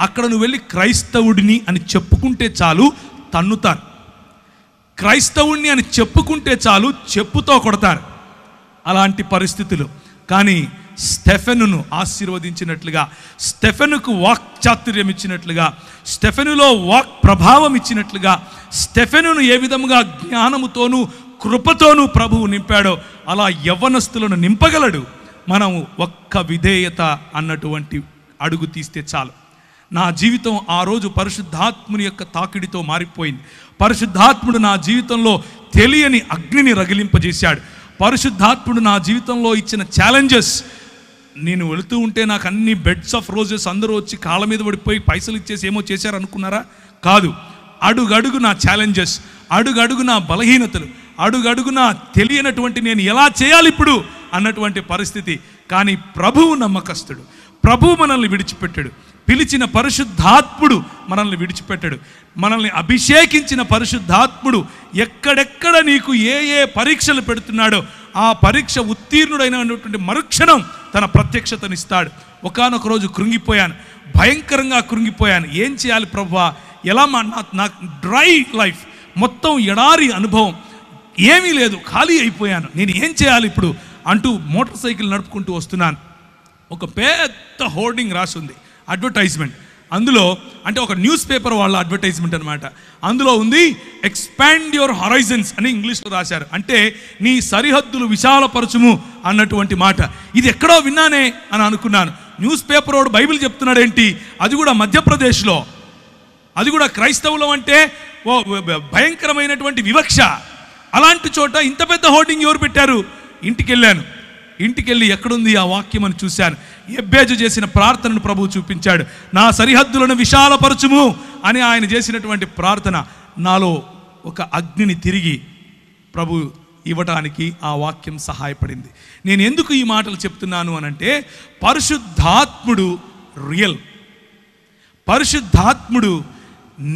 అక్కడ నువ్వు వెళ్ళి క్రైస్తవుడిని అని చెప్పుకుంటే చాలు తన్నుతారు. క్రైస్తవుడిని అని చెప్పుకుంటే చాలు చెప్పుతో కొడతారు. అలాంటి పరిస్థితులు. కానీ స్టెఫెనును ఆశీర్వదించినట్లుగా, స్టెఫెనుకు వాక్ చాతుర్యం ఇచ్చినట్లుగా, స్టెఫెనులో వాక్ ప్రభావం ఇచ్చినట్లుగా, స్టెఫెనును ఏ విధముగా జ్ఞానముతోనూ కృపతోనూ ప్రభువు నింపాడో అలా యవ్వనస్తులను నింపగలడు. మనం ఒక్క విధేయత అన్నటువంటి అడుగు తీస్తే చాలు. నా జీవితం ఆ రోజు పరిశుద్ధాత్ముని యొక్క తాకిడితో మారిపోయింది. పరిశుద్ధాత్ముడు నా జీవితంలో తెలియని అగ్నిని రగిలింపజేశాడు. పరిశుద్ధాత్ముడు నా జీవితంలో ఇచ్చిన ఛాలెంజెస్, నేను వెళుతూ ఉంటే నాకు అన్ని బెడ్స్ ఆఫ్ రోజెస్ అందరూ వచ్చి కాళ్ళ మీద పడిపోయి పైసలు ఇచ్చేసి ఏమో చేశారు అనుకున్నారా? కాదు. అడుగడుగు నా ఛాలెంజెస్, అడుగడుగు నా బలహీనతలు, అడుగడుగునా తెలియనటువంటి నేను ఎలా చేయాలి ఇప్పుడు అన్నటువంటి పరిస్థితి. కానీ ప్రభువు నమ్మకస్తుడు. ప్రభువు మనల్ని విడిచిపెట్టాడు. పిలిచిన పరిశుద్ధాత్ముడు మనల్ని విడిచిపెట్టాడు. మనల్ని అభిషేకించిన పరిశుద్ధాత్ముడు ఎక్కడెక్కడ నీకు ఏ ఏ పరీక్షలు పెడుతున్నాడో ఆ పరీక్ష ఉత్తీర్ణుడైనటువంటి మరుక్షణం తన ప్రత్యక్షతనిస్తాడు. ఒకానొక రోజు కృంగిపోయాను, భయంకరంగా కృంగిపోయాను. ఏం చేయాలి ప్రభువా? ఎలా నాకు డ్రై లైఫ్, మొత్తం ఎడారి అనుభవం, ఏమీ లేదు, ఖాళీ అయిపోయాను, నేను ఏం చేయాలి ఇప్పుడు అంటూ మోటార్ సైకిల్ నడుపుకుంటూ వస్తున్నాను. ఒక పెద్ద హోర్డింగ్ రాసి ఉంది, అడ్వర్టైజ్మెంట్. అందులో అంటే ఒక న్యూస్ పేపర్ వాళ్ళ అడ్వర్టైజ్మెంట్ అనమాట. అందులో ఉంది ఎక్స్పాండ్ యువర్ హరైజన్స్ అని ఇంగ్లీష్లో రాశారు. అంటే నీ సరిహద్దులు విశాలపరచుము అన్నటువంటి మాట. ఇది ఎక్కడో విన్నానే అని అనుకున్నాను. న్యూస్ పేపర్ వాడు బైబిల్ చెప్తున్నాడు ఏంటి, అది కూడా మధ్యప్రదేశ్లో, అది కూడా క్రైస్తవులం అంటే ఓ భయంకరమైనటువంటి వివక్ష. అలాంటి చోట ఇంత పెద్ద హోర్డింగ్ ఎవరు పెట్టారు? ఇంటికెళ్ళి ఎక్కడుంది ఆ వాక్యం అని చూశాను. ఎబ్బేజు చేసిన ప్రార్థనను ప్రభువు చూపించాడు. నా సరిహద్దులను విశాలపరచుము అని ఆయన చేసినటువంటి ప్రార్థన నాలో ఒక అగ్నిని తిరిగి ప్రభు ఇవ్వటానికి ఆ వాక్యం సహాయపడింది. నేను ఎందుకు ఈ మాటలు చెప్తున్నాను అనంటే, పరిశుద్ధాత్ముడు రియల్, పరిశుద్ధాత్ముడు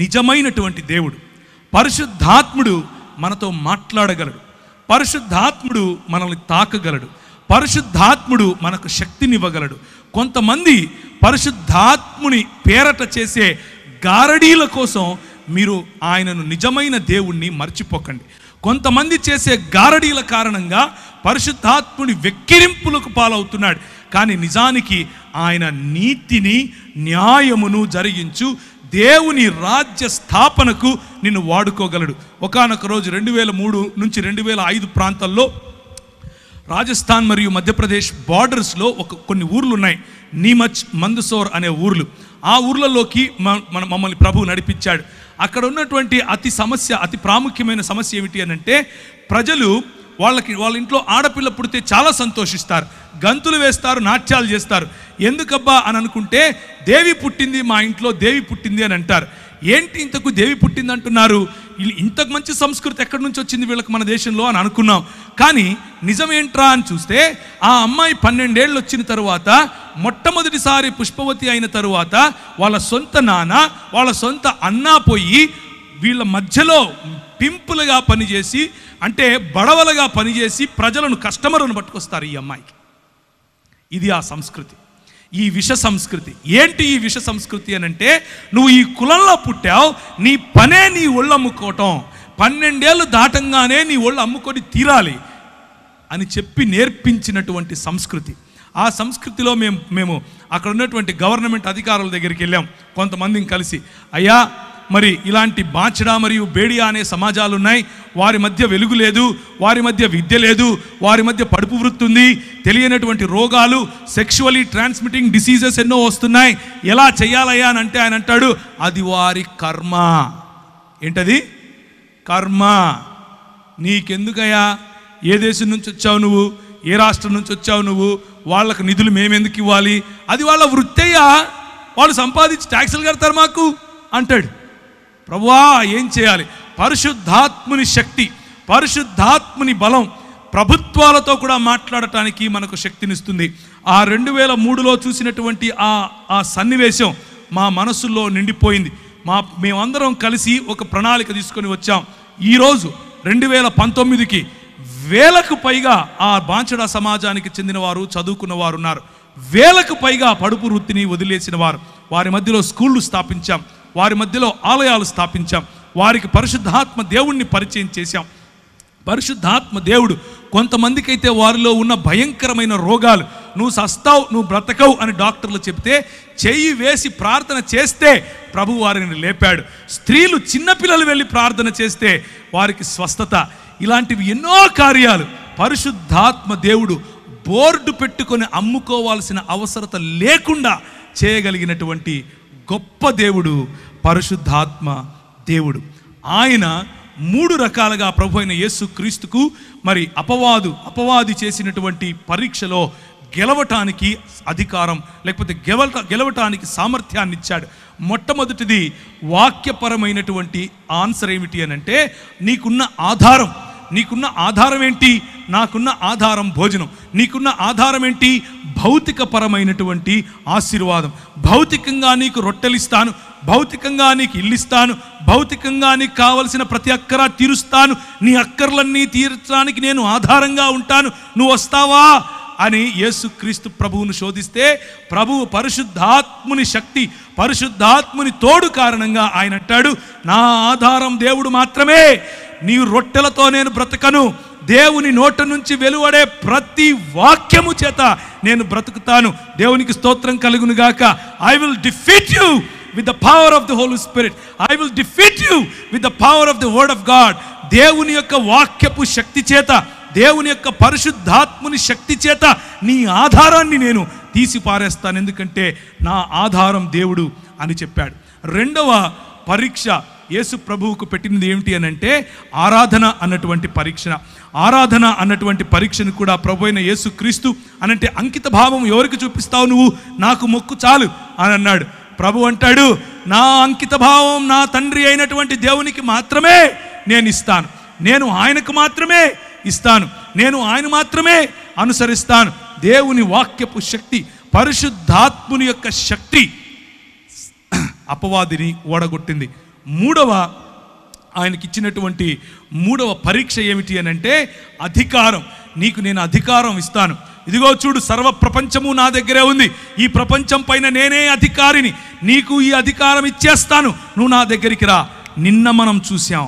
నిజమైనటువంటి దేవుడు. పరిశుద్ధాత్ముడు మనతో మాట్లాడగలడు. పరిశుద్ధాత్ముడు మనల్ని తాకగలడు. పరిశుద్ధాత్ముడు మనకు శక్తినివ్వగలడు. కొంతమంది పరిశుద్ధాత్ముని పేరట చేసే గారడీల కోసం మీరు ఆయనను నిజమైన దేవుణ్ణి మర్చిపోకండి. కొంతమంది చేసే గారడీల కారణంగా పరిశుద్ధాత్ముని వెక్కిరింపులకు పాలవుతున్నాడు. కానీ నిజానికి ఆయన నీతిని న్యాయమును జరిగించు దేవుని రాజ్య స్థాపనకు నిన్ను వాడుకోగలడు. ఒకానొక రోజు 2003 నుంచి 2005 ప్రాంతాల్లో రాజస్థాన్ మరియు మధ్యప్రదేశ్ బార్డర్స్లో కొన్ని ఊర్లు ఉన్నాయి, నీమచ్, మందసౌర్ అనే ఊర్లు. ఆ ఊర్లలోకి మమ్మల్ని ప్రభువు నడిపించాడు. అక్కడ ఉన్నటువంటి అతి ప్రాముఖ్యమైన సమస్య ఏమిటి అని అంటే, ప్రజలు వాళ్ళ ఇంట్లో ఆడపిల్ల పుడితే చాలా సంతోషిస్తారు, గంతులు వేస్తారు, నాట్యాలు చేస్తారు. ఎందుకబ్బా అని అనుకుంటే, దేవి పుట్టింది, మా ఇంట్లో దేవి పుట్టింది అని అంటారు. ఏంటి ఇంతకు దేవి పుట్టింది అంటున్నారు? ఇంతకు మంచి సంస్కృతి ఎక్కడి నుంచి వచ్చింది వీళ్ళకి మన దేశంలో అని అనుకున్నాం. కానీ నిజమేంట్రా అని చూస్తే, ఆ అమ్మాయి 12 ఏళ్ళు వచ్చిన తరువాత, మొట్టమొదటిసారి పుష్పవతి అయిన తరువాత వాళ్ళ సొంత నాన్న, వాళ్ళ సొంత అన్న పోయి వీళ్ళ మధ్యలో పింపులుగా పనిచేసి, అంటే బడవలుగా పనిచేసి ప్రజలను, కస్టమర్లను పట్టుకొస్తారు ఈ అమ్మాయికి. ఇది ఆ సంస్కృతి, ఈ విష సంస్కృతి. ఏంటి ఈ విష సంస్కృతి అని అంటే, నువ్వు ఈ కులంలో పుట్టావు, నీ పనే నీ ఒళ్ళు అమ్ముకోవటం, 12 ఏళ్ళు దాటంగానే నీ ఒళ్ళు అమ్ముకొని తీరాలి అని చెప్పి నేర్పించినటువంటి సంస్కృతి. ఆ సంస్కృతిలో మేము అక్కడ ఉన్నటువంటి గవర్నమెంట్ అధికారుల దగ్గరికి వెళ్ళాం, కొంతమందిని కలిసి. అయ్యా, మరి ఇలాంటి బాచడా మరియు బేడియా అనే సమాజాలు ఉన్నాయి, వారి మధ్య వెలుగు లేదు, వారి మధ్య విద్య లేదు, వారి మధ్య పడుపు వృత్తి ఉంది, తెలియనటువంటి రోగాలు, సెక్షువలీ ట్రాన్స్మిటింగ్ డిసీజెస్ ఎన్నో వస్తున్నాయి, ఎలా చెయ్యాలయ్యా అని అంటే ఆయన అంటాడు, అది వారి కర్మ. ఏంటది? కర్మ. నీకెందుకయ్యా? ఏ దేశం నుంచి వచ్చావు నువ్వు? ఏ రాష్ట్రం నుంచి వచ్చావు నువ్వు? వాళ్ళకు నిధులు మేమెందుకు ఇవ్వాలి? అది వాళ్ళ వృత్తయ్యా, వాళ్ళు సంపాదించి ట్యాక్సులు కడతారు మాకు అంటాడు. ప్రభువా, ఏం చేయాలి? పరిశుద్ధాత్ముని శక్తి, పరిశుద్ధాత్ముని బలం ప్రభుత్వాలతో కూడా మాట్లాడటానికి మనకు శక్తినిస్తుంది. ఆ 2003లో చూసినటువంటి ఆ సన్నివేశం మా మనసుల్లో నిండిపోయింది. మేమందరం కలిసి ఒక ప్రణాళిక తీసుకొని వచ్చాం. ఈరోజు 2019కి వేలకు పైగా ఆ బాంచడా సమాజానికి చెందిన వారు, చదువుకున్న వారు ఉన్నారు. వేలకు పైగా పడుపు వృత్తిని వదిలేసిన వారు. వారి మధ్యలో స్కూళ్ళు స్థాపించాం, వారి మధ్యలో ఆలయాలు స్థాపించాం, వారికి పరిశుద్ధాత్మ దేవుణ్ణి పరిచయం చేశాం. పరిశుద్ధాత్మ దేవుడు కొంతమందికి అయితే వారిలో ఉన్న భయంకరమైన రోగాలు, నువ్వు సస్తావు, నువ్వు బ్రతకవు అని డాక్టర్లు చెప్తే చెయ్యి వేసి ప్రార్థన చేస్తే ప్రభు వారిని లేపాడు. స్త్రీలు, చిన్నపిల్లలు వెళ్ళి ప్రార్థన చేస్తే వారికి స్వస్థత. ఇలాంటివి ఎన్నో కార్యాలు పరిశుద్ధాత్మ దేవుడు బోర్డు పెట్టుకొని అమ్ముకోవాల్సిన అవసరత లేకుండా చేయగలిగినటువంటి గొప్ప దేవుడు పరిశుద్ధాత్మ దేవుడు. ఆయన 3 రకాలుగా ప్రభు అయిన యేసు క్రీస్తుకు మరి అపవాది చేసినటువంటి పరీక్షలో గెలవటానికి అధికారం, లేకపోతే గెలవటానికి సామర్థ్యాన్ని ఇచ్చాడు. మొట్టమొదటిది వాక్యపరమైనటువంటి ఆన్సర్ ఏమిటి అని అంటే, నీకున్న ఆధారం ఏంటి? నాకున్న ఆధారం భోజనం. నీకున్న ఆధారం ఏంటి? భౌతికపరమైనటువంటి ఆశీర్వాదం. భౌతికంగా నీకు రొట్టెలిస్తాను, భౌతికంగా నీకు ఇల్లిస్తాను, భౌతికంగా నీకు కావలసిన ప్రతి అక్కర తీరుస్తాను, నీ అక్కర్లన్నీ తీర్చడానికి నేను ఆధారంగా ఉంటాను, నువ్వు వస్తావా అని యేసుక్రీస్తు ప్రభువును శోధిస్తే, ప్రభువు పరిశుద్ధాత్ముని శక్తి, పరిశుద్ధాత్ముని తోడు కారణంగా ఆయన అంటాడు, నా ఆధారం దేవుడు మాత్రమే. నీ రొట్టెలతో నేను బ్రతకను, దేవుని నోట నుంచి వెలువడే ప్రతి వాక్యము చేత నేను బ్రతుకుతాను. దేవునికి స్తోత్రం కలుగును గాక. I will defeat you with the power of the Holy Spirit. I will defeat you with the power of the word of God. దేవుని యొక్క వాక్యపు శక్తి చేత, దేవుని యొక్క పరిశుద్ధాత్ముని శక్తి చేత నీ ఆధారాన్ని నేను తీసి పారేస్తాను, ఎందుకంటే నా ఆధారం దేవుడు అని చెప్పాడు. రెండవ పరీక్ష యేసు ప్రభువుకు పెట్టినది ఏమిటి అని అంటే ఆరాధన అన్నటువంటి పరీక్ష. ఆరాధన అన్నటువంటి పరీక్షను కూడా ప్రభు అయిన యేసు క్రీస్తు అనంటే అంకిత భావం ఎవరికి చూపిస్తావు నువ్వు? నాకు మొక్కు చాలు అని అన్నాడు. ప్రభు అంటాడు, నా అంకిత భావం నా తండ్రి అయినటువంటి దేవునికి మాత్రమే నేను ఇస్తాను, నేను ఆయనకు మాత్రమే ఇస్తాను, నేను ఆయన మాత్రమే అనుసరిస్తాను. దేవుని వాక్యపు శక్తి, పరిశుద్ధాత్ముని యొక్క శక్తి అపవాదిని ఓడగొట్టింది. ఆయనకిచ్చినటువంటి మూడవ పరీక్ష ఏమిటి అని అంటే అధికారం. నీకు నేను అధికారం ఇస్తాను, ఇదిగో చూడు, సర్వ ప్రపంచము నా దగ్గరే ఉంది, ఈ ప్రపంచం పైన నేనే అధికారిని, నీకు ఈ అధికారం ఇచ్చేస్తాను, నువ్వు నా దగ్గరికి రా. నిన్న మనం చూసాం,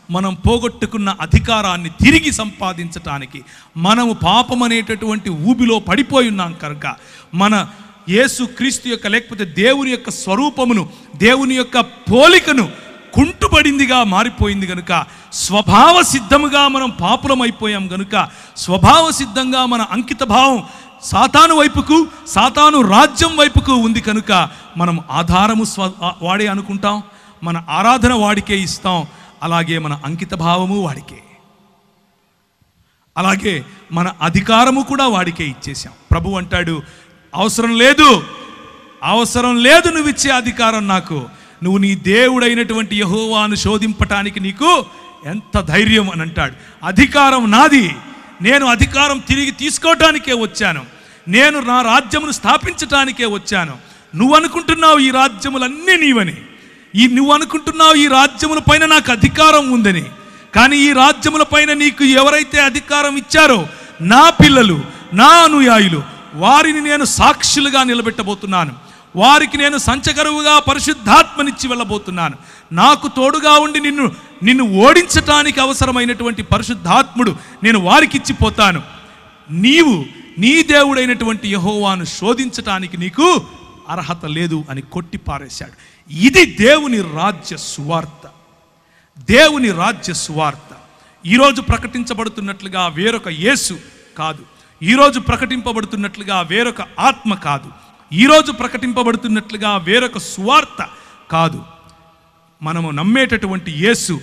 మనం పోగొట్టుకున్న అధికారాన్ని తిరిగి సంపాదించటానికి మనము పాపం అనేటటువంటి ఊబిలో పడిపోయి ఉన్నాం కనుక మన యేసు క్రీస్తు యొక్క, లేకపోతే దేవుని యొక్క స్వరూపమును, దేవుని యొక్క పోలికను కుంటుబడిందిగా మారిపోయింది కనుక, స్వభావ సిద్ధముగా మనం పాపులమైపోయాం కనుక, స్వభావ సిద్ధంగా మన అంకిత భావం సాతాను వైపుకు, సాతాను రాజ్యం వైపుకు ఉంది కనుక మనం ఆధారము వాడే అనుకుంటాం, మన ఆరాధన వాడికే ఇస్తాం, అలాగే మన అంకిత భావము వాడికే, అలాగే మన అధికారము కూడా వాడికే ఇచ్చేసాం. ప్రభు అంటాడు, అవసరం లేదు నువ్వు ఇచ్చే అధికారం నాకు, నువ్వు నీ దేవుడైనటువంటి యెహోవాను శోధింపటానికి నీకు ఎంత ధైర్యం అని అంటాడు. అధికారం నాది, నేను అధికారం తిరిగి తీసుకోవటానికే వచ్చాను, నేను నా రాజ్యమును స్థాపించటానికే వచ్చాను. నువ్వు అనుకుంటున్నావు ఈ రాజ్యములన్నీ నీవని, నువ్వు అనుకుంటున్నావు ఈ రాజ్యముల పైన నాకు అధికారం ఉందని, కానీ ఈ రాజ్యముల పైన నీకు ఎవరైతే అధికారం ఇచ్చారో నా పిల్లలు, నా అనుయాయులు, వారిని నేను సాక్షులుగా నిలబెట్టబోతున్నాను, వారికి నేను సంచకరువుగా పరిశుద్ధాత్మనిచ్చి వెళ్ళబోతున్నాను. నాకు తోడుగా ఉండి నిన్ను ఓడించటానికి అవసరమైనటువంటి పరిశుద్ధాత్ముడు నేను వారికి ఇచ్చిపోతాను. నీవు నీ దేవుడైనటువంటి యెహోవాను శోధించటానికి నీకు అర్హత లేదు అని కొట్టి పారేశాడు. ఇది దేవుని రాజ్య సువార్త. దేవుని రాజ్య సువార్త ఈరోజు ప్రకటించబడుతున్నట్లుగా వేరొక యేసు కాదు, ఈరోజు ప్రకటింపబడుతున్నట్లుగా వేరొక ఆత్మ కాదు, ఈరోజు ప్రకటింపబడుతున్నట్లుగా వేరొక సువార్త కాదు. మనము నమ్మేటటువంటి యేసు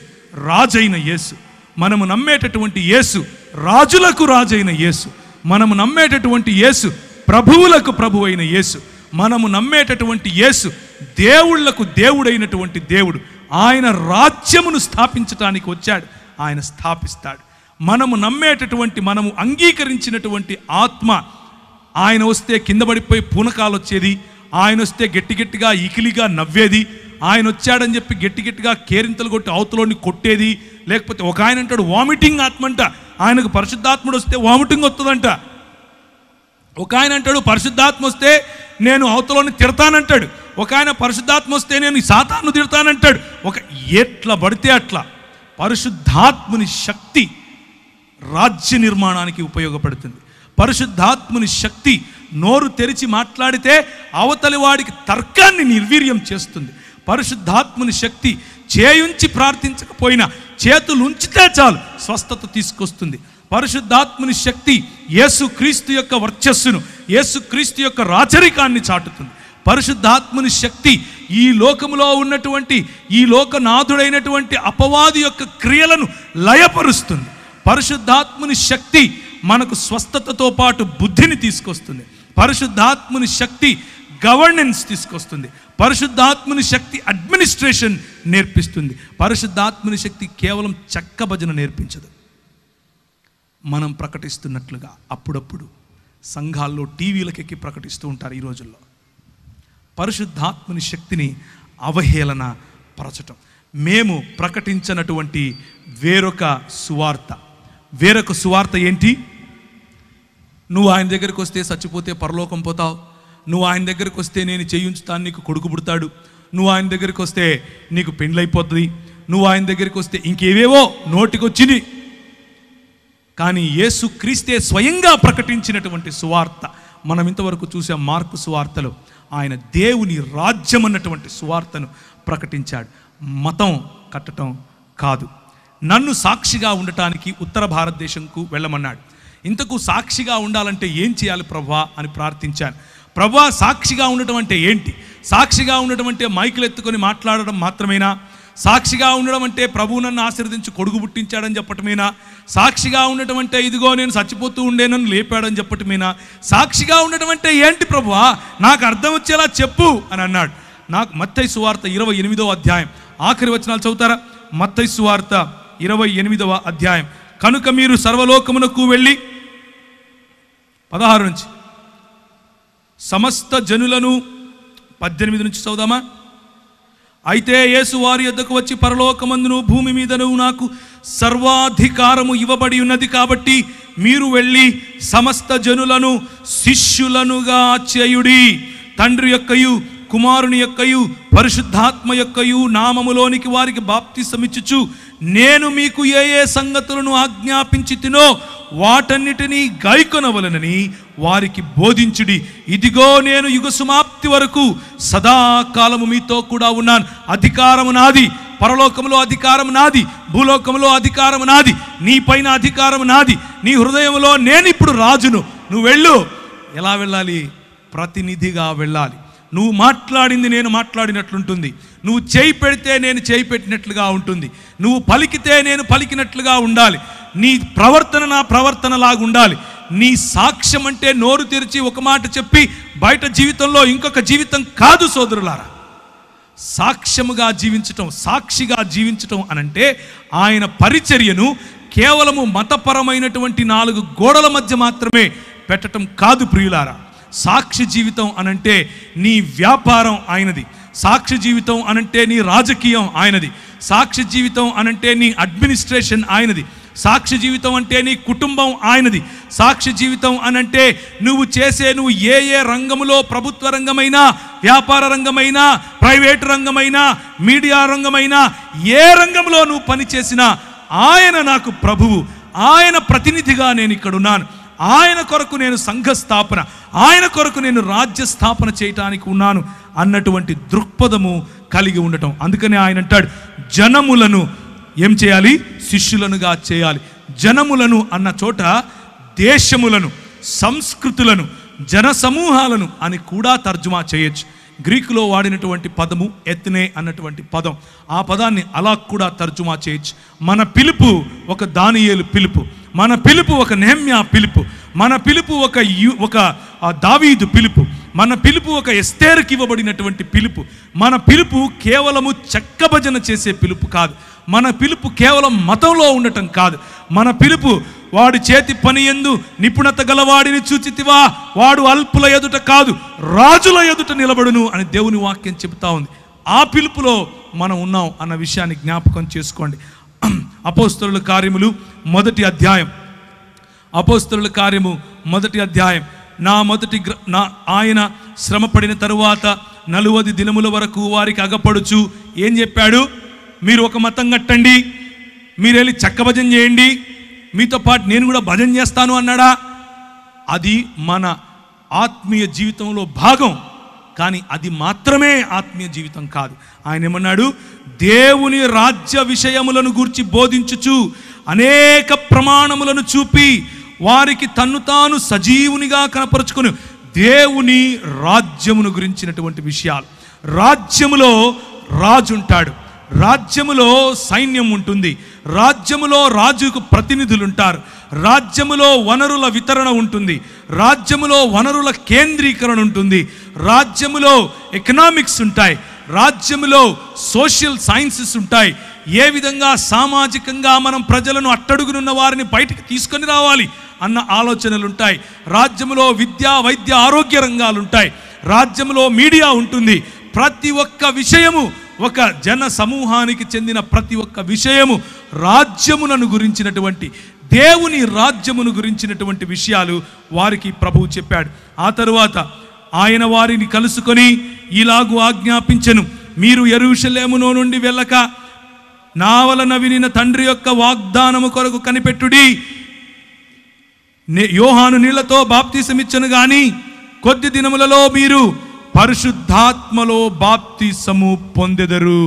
రాజైన యేసు, మనము నమ్మేటటువంటి యేసు రాజులకు రాజైన యేసు, మనము నమ్మేటటువంటి యేసు ప్రభువులకు ప్రభు అయిన యేసు, మనము నమ్మేటటువంటి యేసు దేవుళ్లకు దేవుడైనటువంటి దేవుడు. ఆయన రాజ్యమును స్థాపించటానికి వచ్చాడు, ఆయన స్థాపిస్తాడు. మనము నమ్మేటటువంటి, మనము అంగీకరించినటువంటి ఆత్మ, ఆయన వస్తే కింద పడిపోయి పూనకాలు వచ్చేది, ఆయన వస్తే గట్టి గట్టిగా ఇకిలిగా నవ్వేది, ఆయన వచ్చాడని చెప్పి గట్టి గట్టిగా కేరింతలు కొట్టి అవతలోని కొట్టేది, లేకపోతే ఒక ఆయన అంటాడు వామిటింగ్ ఆత్మ అంట, ఆయనకు పరిశుద్ధాత్ముడు వస్తే వామిటింగ్ వస్తుందంట. ఒక ఆయన అంటాడు పరిశుద్ధాత్మ వస్తే నేను అవతలోని తిడతానంటాడు, ఒక ఆయన పరిశుద్ధాత్మ వస్తే నేను సాతాను తిడతానంటాడు. ఎట్లా పడితే అట్లా. పరిశుద్ధాత్ముని శక్తి రాజ్య నిర్మాణానికి ఉపయోగపడుతుంది. పరిశుద్ధాత్ముని శక్తి నోరు తెరిచి మాట్లాడితే అవతలి వాడికి తర్కాన్ని నిర్వీర్యం చేస్తుంది. పరిశుద్ధాత్ముని శక్తి చేయుంచి ప్రార్థించకపోయినా చేతులు ఉంచితే చాలు స్వస్థత తీసుకొస్తుంది. పరిశుద్ధాత్ముని శక్తి యేసుక్రీస్తు యొక్క వర్చస్సును, యేసుక్రీస్తు యొక్క రాచరికాన్ని చాటుతుంది. పరిశుద్ధాత్ముని శక్తి ఈ లోకములో ఉన్నటువంటి, ఈ లోకనాథుడైనటువంటి అపవాది యొక్క క్రియలను లయపరుస్తుంది. పరిశుద్ధాత్ముని శక్తి మనకు స్వస్థతతో పాటు బుద్ధిని తీసుకొస్తుంది. పరిశుద్ధాత్ముని శక్తి గవర్నెన్స్ తీసుకొస్తుంది. పరిశుద్ధాత్ముని శక్తి అడ్మినిస్ట్రేషన్ నేర్పిస్తుంది. పరిశుద్ధాత్ముని శక్తి కేవలం చెక్క భజన నేర్పించదు. మనం ప్రకటిస్తున్నట్లుగా అప్పుడప్పుడు సంఘాల్లో టీవీలకెక్కి ప్రకటిస్తూ ఉంటారు. ఈ రోజుల్లో పరిశుద్ధాత్ముని శక్తిని అవహేళన పరచటం. మేము ప్రకటించినటువంటి వేరొక సువార్త ఏంటి? నువ్వు ఆయన దగ్గరికి వస్తే చచ్చిపోతే పరలోకం పోతావు, నువ్వు ఆయన దగ్గరికి వస్తే నేను చేయించుతాను, నీకు కొడుకు పుడతాడు, నువ్వు ఆయన దగ్గరికి వస్తే నీకు పెండ్లైపోతుంది, నువ్వు ఆయన దగ్గరికి వస్తే ఇంకేవేవో నోటికొచ్చిని. కానీ యేసుక్రీస్తే స్వయంగా ప్రకటించినటువంటి సువార్త మనం ఇంతవరకు చూసాం. మార్కు సువార్తలో ఆయన దేవుని రాజ్యం అన్నటువంటి సువార్తను ప్రకటించాడు. మతం కట్టడం కాదు. నన్ను సాక్షిగా ఉండటానికి ఉత్తర భారతదేశంకు వెళ్ళమన్నాడు. ఇంతకు సాక్షిగా ఉండాలంటే ఏం చేయాలి ప్రభువా అని ప్రార్థించాను. ప్రభువా, సాక్షిగా ఉండటం అంటే ఏంటి? సాక్షిగా ఉండటం అంటే మైకులు ఎత్తుకొని మాట్లాడడం మాత్రమేనా? సాక్షిగా ఉండడం అంటే ప్రభువు నన్ను ఆశీర్వదించి కొడుకు పుట్టించాడని చెప్పటమేనా? సాక్షిగా ఉండటం అంటే ఇదిగో నేను చచ్చిపోతూ ఉండే నన్ను లేపాడని చెప్పటమేనా? సాక్షిగా ఉండటం అంటే ఏంటి ప్రభువా, నాకు అర్థం వచ్చేలా చెప్పు అని అన్నాడు. నాకు మత్తయి సువార్త 28వ అధ్యాయం ఆఖరి వచనాలు చదువుతారా? మత్తయి సువార్త 28వ అధ్యాయం. కనుక మీరు సర్వలోకమునకు వెళ్ళి 16 నుంచి సమస్త జనులను 18 నుంచి చదువుదామా? అయితే యేసు వారి యొద్దకు వచ్చి, పరలోకమందును భూమి మీదను నాకు సర్వాధికారము ఇవ్వబడి ఉన్నది కాబట్టి మీరు వెళ్ళి సమస్త జనులను శిష్యులనుగా చేయుడి, తండ్రి యొక్కయు కుమారుని యొక్కయు పరిశుద్ధాత్మ యొక్కయు నామములోనికి వారికి బాప్తిసమిచ్చుచు నేను మీకు ఏ ఏ సంగతులను ఆజ్ఞాపించి తినో వాటన్నిటినీ గైకొనవలనని వారికి బోధించుడి. ఇదిగో నేను యుగ సమాప్తి వరకు సదాకాలము మీతో కూడా ఉన్నాను. అధికారము నాది, పరలోకములో అధికారం నాది, భూలోకములో అధికారం నాది, నీ పైన అధికారం నాది, నీ హృదయంలో నేను ఇప్పుడు రాజును. నువ్వు వెళ్ళు. ఎలా వెళ్ళాలి? ప్రతినిధిగా వెళ్ళాలి. నువ్వు మాట్లాడింది నేను మాట్లాడినట్లుంటుంది, నువ్వు చేయి పెడితే నేను చేయి పెట్టినట్లుగా ఉంటుంది, నువ్వు పలికితే నేను పలికినట్లుగా ఉండాలి, నీ ప్రవర్తన నా ప్రవర్తనలాగా ఉండాలి. నీ సాక్ష్యం అంటే నోరు తెరిచి ఒక మాట చెప్పి బయట జీవితంలో ఇంకొక జీవితం కాదు సోదరులారా. సాక్ష్యముగా జీవించటం, సాక్షిగా జీవించటం అనంటే ఆయన పరిచర్యను కేవలము మతపరమైనటువంటి 4 గోడల మధ్య మాత్రమే పెట్టడం కాదు ప్రియులారా. సాక్షి జీవితం అనంటే నీ వ్యాపారం ఆయనది, సాక్షి జీవితం అనంటే నీ రాజకీయం ఆయనది, సాక్షి జీవితం అనంటే నీ అడ్మినిస్ట్రేషన్ ఆయనది, సాక్షి జీవితం అంటే నీ కుటుంబం ఆయనది, సాక్షి జీవితం అనంటే నువ్వు ఏ ఏ రంగములో, ప్రభుత్వ రంగమైనా, వ్యాపార రంగమైనా, ప్రైవేట్ రంగమైనా, మీడియా రంగమైనా, ఏ రంగంలో నువ్వు పనిచేసినా ఆయన నాకు ప్రభువు, ఆయన ప్రతినిధిగా నేను ఇక్కడున్నాను, ఆయన కొరకు నేను సంఘ స్థాపన, ఆయన కొరకు నేను రాజ్య స్థాపన చేయటానికి ఉన్నాను అన్నటువంటి దృక్పథము కలిగి ఉండటం. అందుకని ఆయన అంటాడు, జనములను ఏం చేయాలి? శిష్యులనుగా చేయాలి. జనములను అన్న చోట దేశములను, సంస్కృతులను, జన సమూహాలను అని కూడా తర్జుమా చేయొచ్చు. గ్రీకులో వాడినటువంటి పదము ఎత్నే అన్నటువంటి పదం, ఆ పదాన్ని అలా కూడా తర్జుమా చేయొచ్చు. మన పిలుపు ఒక దానియేలు పిలుపు, మన పిలుపు ఒక నెహెమ్యా పిలుపు, మన పిలుపు ఒక దావీదు పిలుపు, మన పిలుపు ఒక ఎస్తేరుకి ఇవ్వబడినటువంటి పిలుపు. మన పిలుపు కేవలము చెక్కభజన చేసే పిలుపు కాదు. మన పిలుపు కేవలం మతంలో ఉండటం కాదు. మన పిలుపు వాడి చేతి పని యందు నిపుణత గలవాడిని చూచితివా, వాడు అల్పుల ఎదుట కాదు రాజుల ఎదుట నిలబడును అని దేవుని వాక్యం చెబుతా ఉంది. ఆ పిలుపులో మనం ఉన్నాం అన్న విషయాన్ని జ్ఞాపకం చేసుకోండి. అపోస్తలుల కార్యములు మొదటి అధ్యాయం, అపోస్తలుల కార్యము మొదటి అధ్యాయం. ఆయన శ్రమపడిన తరువాత 40 దినముల వరకు వారికి అగపడుచు ఏం చెప్పాడు? మీరు ఒక మతం కట్టండి, మీరు వెళ్ళి చక్క భజన చేయండి, మీతో పాటు నేను కూడా భజన చేస్తాను అన్నాడా? అది మన ఆత్మీయ జీవితంలో భాగం, కానీ అది మాత్రమే ఆత్మీయ జీవితం కాదు. ఆయన ఏమన్నాడు? దేవుని రాజ్య విషయములను గూర్చి బోధించుచు అనేక ప్రమాణములను చూపి వారికి తన్ను తాను సజీవునిగా కనపరుచుకుని దేవుని రాజ్యమును గురించినటువంటి విషయాలు. రాజ్యములో రాజు ఉంటాడు, రాజ్యములో సైన్యం ఉంటుంది, రాజ్యములో రాజుకు ప్రతినిధులు ఉంటారు, రాజ్యములో వనరుల వితరణ ఉంటుంది, రాజ్యములో వనరుల కేంద్రీకరణ ఉంటుంది, రాజ్యములో ఎకనామిక్స్ ఉంటాయి, రాజ్యములో సోషల్ సైన్సెస్ ఉంటాయి. ఏ విధంగా సామాజికంగా మనం ప్రజలను అట్టడుగునున్న వారిని బయటికి తీసుకొని రావాలి అన్న ఆలోచనలు ఉంటాయి. రాజ్యములో విద్య, వైద్య, ఆరోగ్య రంగాలు ఉంటాయి, రాజ్యములో మీడియా ఉంటుంది. ప్రతి ఒక్క విషయము, ఒక జన సమూహానికి చెందిన ప్రతి ఒక్క విషయము రాజ్యములను గురించినటువంటి, దేవుని రాజ్యమును గురించినటువంటి విషయాలు వారికి ప్రభువు చెప్పాడు. ఆ తరువాత ఆయన వారిని కలుసుకొని ఇలాగు ఆజ్ఞాపించెను, మీరు యెరూషలేములో నుండి వెళ్ళక నా వలన వినిన తండ్రి యొక్క వాగ్దానము కొరకు కనిపెట్టుడి. యోహాను నీళ్లతో బాప్తిసమిచ్చను గాని కొద్ది దినములలో మీరు పరిశుద్ధాత్మలో బాప్తిసము పొందెదరు.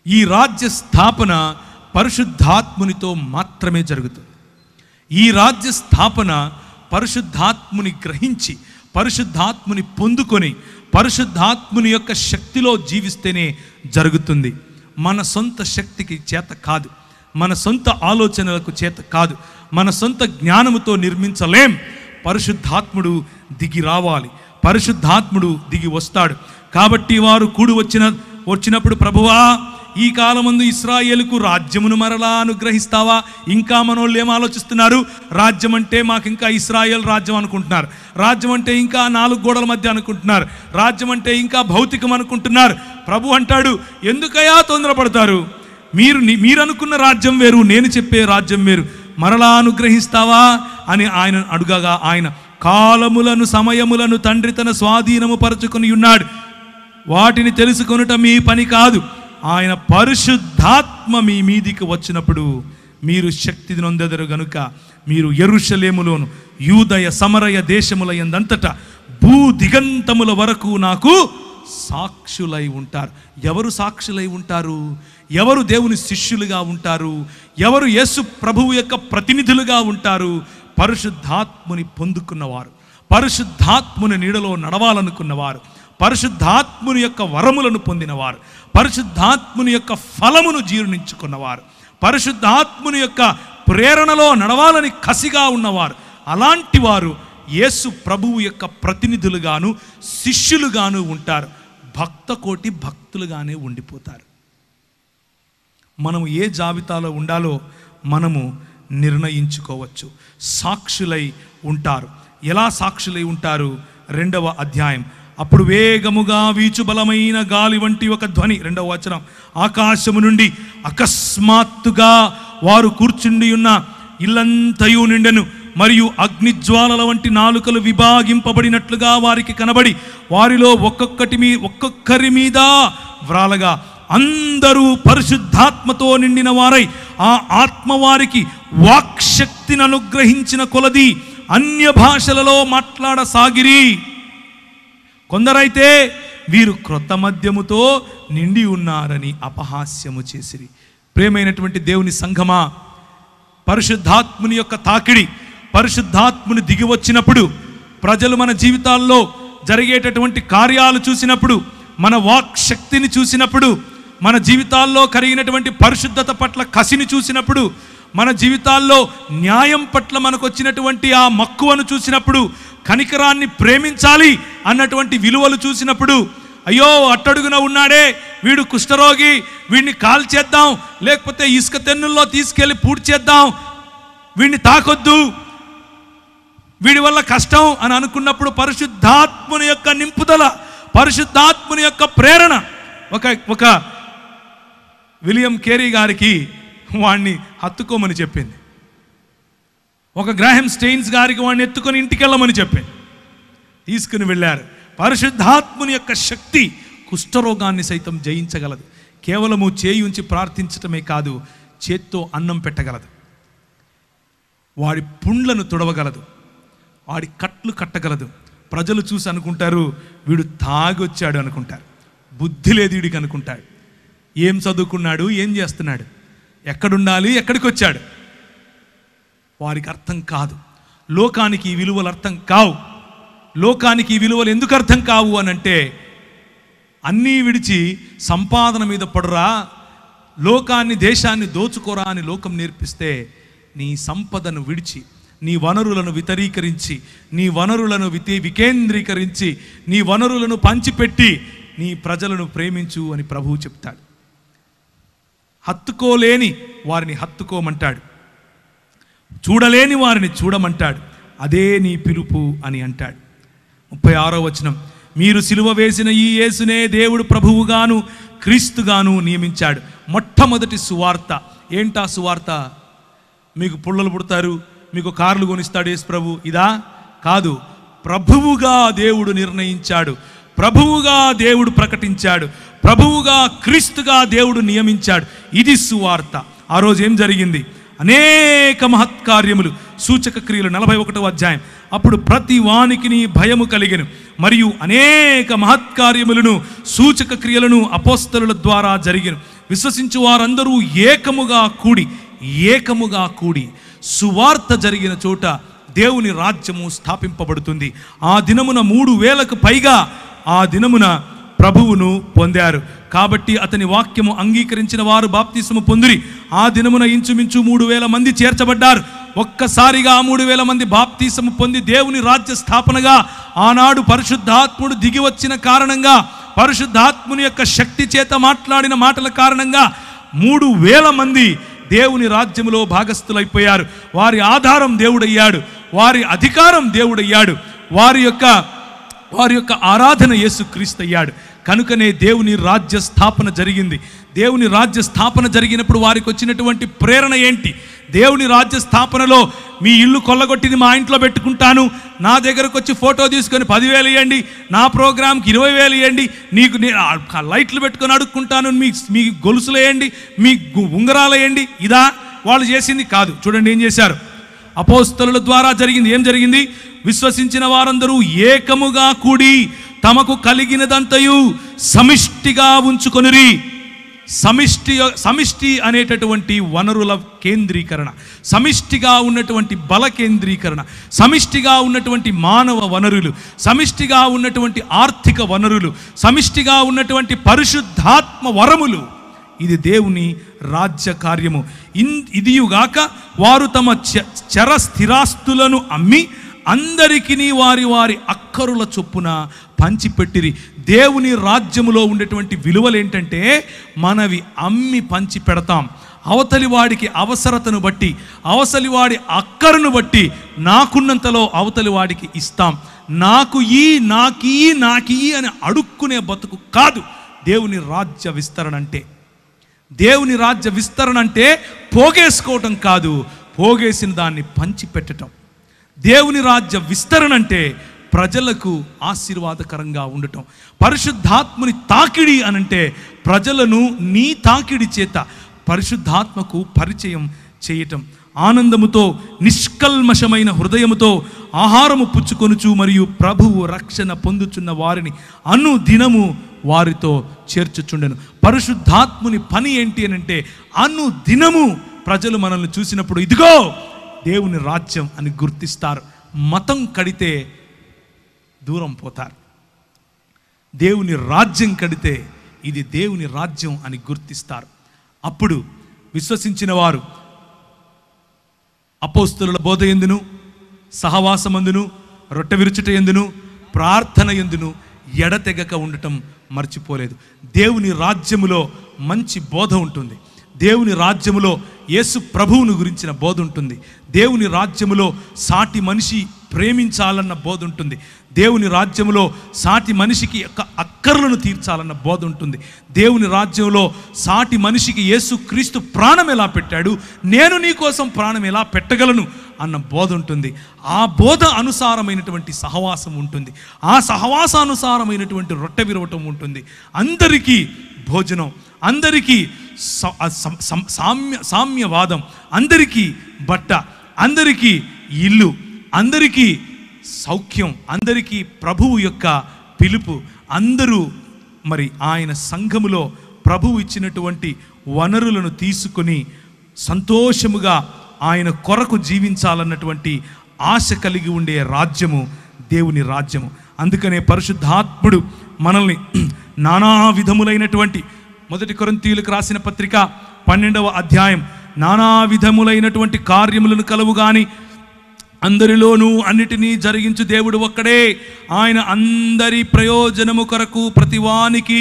ఈ రాజ్య స్థాపన పరిశుద్ధాత్మునితో మాత్రమే జరుగుతుంది. ఈ రాజ్య స్థాపన పరిశుద్ధాత్ముని గ్రహించి, పరిశుద్ధాత్ముని పొందుకొని, పరిశుద్ధాత్ముని యొక్క శక్తిలో జీవిస్తేనే జరుగుతుంది. మన సొంత శక్తికి చేత కాదు, మన సొంత ఆలోచనలకు చేత కాదు, మన సొంత జ్ఞానముతో నిర్మించలేం. పరిశుద్ధాత్ముడు దిగి రావాలి, పరిశుద్ధాత్ముడు దిగి వస్తాడు. కాబట్టి వారు కూడి వచ్చినప్పుడు, ప్రభువా ఈ కాలమందు ఇశ్రాయేలుకు రాజ్యమును మరలా అనుగ్రహిస్తావా? ఇంకా మనోళ్ళు ఏం ఆలోచిస్తున్నారు? రాజ్యం అంటే మాకు ఇంకా ఇశ్రాయేల్ రాజ్యం అనుకుంటున్నారు, రాజ్యం అంటే ఇంకా 4 గోడల మధ్య అనుకుంటున్నారు, రాజ్యం అంటే ఇంకా భౌతికం అనుకుంటున్నారు. ప్రభు అంటాడు, ఎందుకయ్యా తొందరపడతారు? మీరు అనుకున్న రాజ్యం వేరు, నేను చెప్పే రాజ్యం వేరు. మరలా అనుగ్రహిస్తావా అని ఆయన అడుగగా, ఆయన కాలములను సమయములను తండ్రి తన స్వాధీనము పరచుకొని ఉన్నాడు, వాటిని తెలుసుకొనుట మీ పని కాదు. ఆయన పరిశుద్ధాత్మ మీ మీదికి వచ్చినప్పుడు మీరు శక్తి నొందెదరు గనుక మీరు యెరూషలేములోను యూదయ సమరయ దేశముల యందంతటా భూ దిగంతముల వరకు నాకు సాక్షులై ఉంటారు. ఎవరు సాక్షులై ఉంటారు? ఎవరు దేవుని శిష్యులుగా ఉంటారు? ఎవరు యేసు ప్రభువు యొక్క ప్రతినిధులుగా ఉంటారు? పరిశుద్ధాత్ముని పొందుకున్నవారు, పరిశుద్ధాత్ముని నీడలో నడవాలనుకున్నవారు, పరిశుద్ధాత్ముని యొక్క వరములను పొందినవారు, పరిశుద్ధాత్ముని యొక్క ఫలమును జీర్ణించుకున్నవారు, పరిశుద్ధాత్ముని యొక్క ప్రేరణలో నడవాలని కసిగా ఉన్నవారు. అలాంటి వారు యేసు ప్రభువు యొక్క ప్రతినిధులుగాను శిష్యులుగాను ఉంటారు. భక్త కోటి భక్తులుగానే ఉండిపోతారు. మనము ఏ జాబితాలో ఉండాలో మనము నిర్ణయించుకోవచ్చు. సాక్షులై ఉంటారు. ఎలా సాక్షులై ఉంటారు? 2వ అధ్యాయం. అప్పుడు వేగముగా వీచు బలమైన గాలి వంటి ఒక ధ్వని, 2వ వచనం, ఆకాశము నుండి అకస్మాత్తుగా వారు కూర్చుండి ఉన్న ఇల్లంతయు నిండెను, మరియు అగ్నిజ్వాలల వంటి నాలుకలు విభాగింపబడినట్లుగా వారికి కనబడి వారిలో ఒక్కొక్కరి మీద వ్రాలగా అందరూ పరిశుద్ధాత్మతో నిండిన వారై ఆ ఆత్మ వారికి వాక్శక్తిని అనుగ్రహించిన కొలది అన్య భాషలలో మాట్లాడసాగిరి. కొందరైతే వీరు క్రొత్త మద్యముతో నిండి ఉన్నారని అపహాస్యము చేసిరి. ప్రేమైనటువంటి దేవుని సంఘమా, పరిశుద్ధాత్ముని యొక్క తాకిడి, పరిశుద్ధాత్ముని దిగి వచ్చినప్పుడు, ప్రజలు మన జీవితాల్లో జరిగేటటువంటి కార్యాలు చూసినప్పుడు, మన వాక్ శక్తిని చూసినప్పుడు, మన జీవితాల్లో కలిగినటువంటి పరిశుద్ధత పట్ల కసిని చూసినప్పుడు, మన జీవితాల్లో న్యాయం పట్ల మనకు వచ్చినటువంటి ఆ మక్కువను చూసినప్పుడు, కనికరాన్ని ప్రేమించాలి అన్నటువంటి విలువలు చూసినప్పుడు, అయ్యో అట్టడుగున ఉన్నాడే వీడు కుష్ఠరోగి, వీడిని కాల్చేద్దాం, లేకపోతే ఇసుక తెన్నుల్లో తీసుకెళ్ళి పూడ్చేద్దాం, వీడిని తాకొద్దు, వీడి వల్ల కష్టం అని అనుకున్నప్పుడు పరిశుద్ధాత్ముని యొక్క నింపుదల, పరిశుద్ధాత్ముని యొక్క ప్రేరణ. ఒక విలియం కేరీ గారికి వాడిని హత్తుకోమని చెప్పింది. ఒక గ్రాహం స్టెయిన్స్ గారికి వాడిని ఎత్తుకొని ఇంటికి వెళ్ళమని చెప్పింది. తీసుకుని వెళ్ళారు. పరిశుద్ధాత్ముని యొక్క శక్తి కుష్ఠరోగాన్ని సైతం జయించగలదు. కేవలము చేయి ఉంచి ప్రార్థించటమే కాదు, చేత్తో అన్నం పెట్టగలదు, వాడి పుండ్లను తుడవగలదు, వాడి కట్లు కట్టగలదు. ప్రజలు చూసి అనుకుంటారు వీడు తాగొచ్చాడు అనుకుంటారు, బుద్ధి లేదు వీడికి అనుకుంటాడు. ఏం చదువుకున్నాడు, ఏం చేస్తున్నాడు, ఎక్కడుండాలి, ఎక్కడికి వచ్చాడు, వారికి అర్థం కాదు. లోకానికి ఈ విలువలు అర్థం కావు. లోకానికి ఈ విలువలు ఎందుకు అర్థం కావు అనంటే, అన్నీ విడిచి సంపాదన మీద పడురా, లోకాన్ని దేశాన్ని దోచుకోరా అని లోకం నేర్పిస్తే, నీ సంపదను విడిచి, నీ వనరులను వితరీకరించి, నీ వనరులను వికేంద్రీకరించి, నీ వనరులను పంచిపెట్టి నీ ప్రజలను ప్రేమించు అని ప్రభువు చెప్తాడు. హత్తుకోలేని వారిని హత్తుకోమంటాడు, చూడలేని వారిని చూడమంటాడు. అదే నీ పిలుపు అని అంటాడు. 36వ వచనం, మీరు సిలువ వేసిన ఈ యేసునే దేవుడు ప్రభువుగాను క్రీస్తుగాను నియమించాడు. మొట్టమొదటి సువార్త ఏంటా సువార్త? మీకు పుల్లలు పుడతారు, మీకు కార్లు కొనిస్తాడు యేసు ప్రభు, ఇదా? కాదు. ప్రభువుగా దేవుడు నిర్ణయించాడు, ప్రభువుగా దేవుడు ప్రకటించాడు, ప్రభువుగా క్రీస్తుగా దేవుడు నియమించాడు. ఇది సువార్త. ఆ రోజు ఏం జరిగింది? అనేక మహత్కార్యములు, సూచక క్రియలు. 41వ అధ్యాయం. అప్పుడు ప్రతి వానికి భయము కలిగెను, మరియు అనేక మహత్కార్యములను సూచక క్రియలను అపోస్తలుల ద్వారా జరిగెను. విశ్వసించు వారందరూ ఏకముగా కూడి సువార్త జరిగిన చోట దేవుని రాజ్యము స్థాపింపబడుతుంది. ఆ దినమున 3000కు పైగా ఆ దినమున ప్రభువును పొందారు. కాబట్టి అతని వాక్యము అంగీకరించిన వారు బాప్తిస్మము పొందిరి. ఆ దినమున ఇంచుమించు 3000 మంది చేర్చబడ్డారు. ఒక్కసారిగా 3000 మంది బాప్తిస్మము పొంది దేవుని రాజ్య స్థాపనగా ఆనాడు పరిశుద్ధాత్ముడు దిగి వచ్చిన కారణంగా, పరిశుద్ధాత్ముని యొక్క శక్తి చేత మాట్లాడిన మాటల కారణంగా 3000 మంది దేవుని రాజ్యములో భాగస్థులైపోయారు. వారి ఆధారం దేవుడయ్యాడు, వారి అధికారం దేవుడయ్యాడు, వారి యొక్క ఆరాధన యేసుక్రీస్తు అయ్యాడు. కనుకనే దేవుని రాజ్య స్థాపన జరిగింది. దేవుని రాజ్య స్థాపన జరిగినప్పుడు వారికి వచ్చినటువంటి ప్రేరణ ఏంటి? దేవుని రాజ్య స్థాపనలో మీ ఇల్లు కొల్లగొట్టింది మా ఇంట్లో పెట్టుకుంటాను, నా దగ్గరకు వచ్చి ఫోటో తీసుకొని 10,000 ఇవ్వండి, నా ప్రోగ్రాంకి 20,000 ఇవ్వండి, నీకు లైట్లు పెట్టుకొని అడుక్కుంటాను, మీ గొలుసులు వేయండి, మీ ఉంగరాలు వేయండి, ఇదా వాళ్ళు చేసింది? కాదు. చూడండి ఏం చేశారు. అపోస్తలుల ద్వారా జరిగింది. ఏం జరిగింది? విశ్వసించిన వారందరూ ఏకముగా కూడి తమకు కలిగినదంతయు సమిష్టిగా ఉంచుకొనిరి. సమిష్టి అనేటటువంటి వనరుల కేంద్రీకరణ, సమిష్టిగా ఉన్నటువంటి బల కేంద్రీకరణ, సమిష్టిగా ఉన్నటువంటి మానవ వనరులు, సమిష్టిగా ఉన్నటువంటి ఆర్థిక వనరులు, సమిష్టిగా ఉన్నటువంటి పరిశుద్ధాత్మ వరములు. ఇది దేవుని రాజ్య కార్యము. ఇదియుగాక వారు తమ చర స్థిరాస్తులను అమ్మి అందరికీ వారి వారి అక్కరుల చొప్పున పంచిపెట్టిరి. దేవుని రాజ్యములో ఉండేటువంటి విలువలు ఏంటంటే, మనవి అమ్మి పంచి పెడతాం. అవతలి వాడికి అవసరతను బట్టి, అవతలి వాడి అక్కరును బట్టి నాకున్నంతలో అవతలి వాడికి ఇస్తాం. నాకు ఈ అని అడుక్కునే బతుకు కాదు దేవుని రాజ్య విస్తరణ అంటే. దేవుని రాజ్య విస్తరణ అంటే పోగేసుకోవటం కాదు, పోగేసిన దాన్ని పంచిపెట్టడం. దేవుని రాజ్య విస్తరణ అంటే ప్రజలకు ఆశీర్వాదకరంగా ఉండటం. పరిశుద్ధాత్మని తాకిడి అనంటే ప్రజలను నీ తాకిడి చేత పరిశుద్ధాత్మకు పరిచయం చేయటం. ఆనందముతో నిష్కల్మషమైన హృదయముతో ఆహారము పుచ్చుకొనుచు మరియు ప్రభువు రక్షణ పొందుచున్న వారిని అనుదినము వారితో చేర్చుచుండెను. పరిశుద్ధాత్ముని పని ఏంటి అని అంటే అనుదినము ప్రజలు మనల్ని చూసినప్పుడు ఇదిగో దేవుని రాజ్యం అని గుర్తిస్తారు. మతం కడితే దూరం పోతారు. దేవుని రాజ్యం కడితే ఇది దేవుని రాజ్యం అని గుర్తిస్తారు. అప్పుడు విశ్వసించిన వారు అపోస్తలుల బోధ యందును, సహవాసమందును, రొట్టె విరుచుట యందును, ప్రార్థన యందును ఎడతెగక ఉండటం మర్చిపోలేదు. దేవుని రాజ్యములో మంచి బోధ ఉంటుంది. దేవుని రాజ్యములో యేసు ప్రభువును గురించిన బోధ ఉంటుంది. దేవుని రాజ్యములో సాటి మనిషి ప్రేమించాలన్న బోధ ఉంటుంది. దేవుని రాజ్యములో సాటి మనిషికి అక్కర్లను తీర్చాలన్న బోధ ఉంటుంది. దేవుని రాజ్యంలో సాటి మనిషికి యేసు క్రీస్తు ప్రాణం ఎలా పెట్టాడు, నేను నీ కోసం ప్రాణం ఎలా పెట్టగలను అన్న బోధ ఉంటుంది. ఆ బోధ అనుసారమైనటువంటి సహవాసం ఉంటుంది. ఆ సహవాసానుసారమైనటువంటి రొట్టె విరవటం ఉంటుంది. అందరికీ భోజనం, అందరికీ సామ్యవాదం, అందరికీ బట్ట, అందరికీ ఇల్లు, అందరికీ సౌఖ్యం, అందరికీ ప్రభువు యొక్క పిలుపు. అందరూ మరి ఆయన సంఘములో ప్రభువు ఇచ్చినటువంటి వనరులను తీసుకొని సంతోషముగా ఆయన కొరకు జీవించాలన్నటువంటి ఆశ కలిగి ఉండే రాజ్యము దేవుని రాజ్యము. అందుకనే పరిశుద్ధాత్ముడు మనల్ని నానా విధములైనటువంటి, 1 కొరింథీయులకు రాసిన పత్రిక 12వ అధ్యాయం, నానా విధములైనటువంటి కార్యములను కలవు గాని అందరిలోనూ అన్నిటినీ జరిగించు దేవుడు ఒక్కడే. ఆయన అందరి ప్రయోజనము కొరకు ప్రతివానికి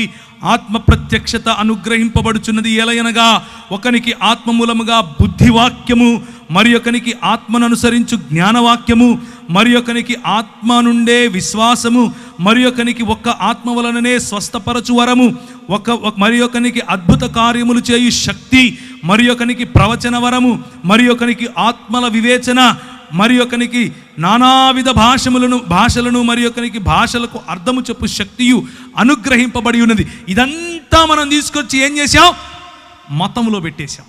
ఆత్మ ప్రత్యక్షత అనుగ్రహింపబడుచున్నది. ఎలయనగా ఒకనికి ఆత్మ మూలముగా బుద్ధివాక్యము, మరి ఒకనికి ఆత్మను అనుసరించు జ్ఞానవాక్యము, మరి ఒకనికి ఆత్మ నుండే విశ్వాసము, మరి ఒకనికి ఒక్క ఆత్మ వలననే స్వస్థపరచు వరము, మరి ఒకనికి అద్భుత కార్యములు చేయు శక్తి, మరి ఒకనికి ప్రవచన వరము, మరి ఒకనికి ఆత్మల వివేచన, మరి ఒకనికి నానావిధ భాషలను మరి ఒకనికి భాషలకు అర్థము చెప్పు శక్తియు అనుగ్రహింపబడి ఉన్నది. ఇదంతా మనం తీసుకొచ్చి ఏం చేశాం? మతములో పెట్టేశాం.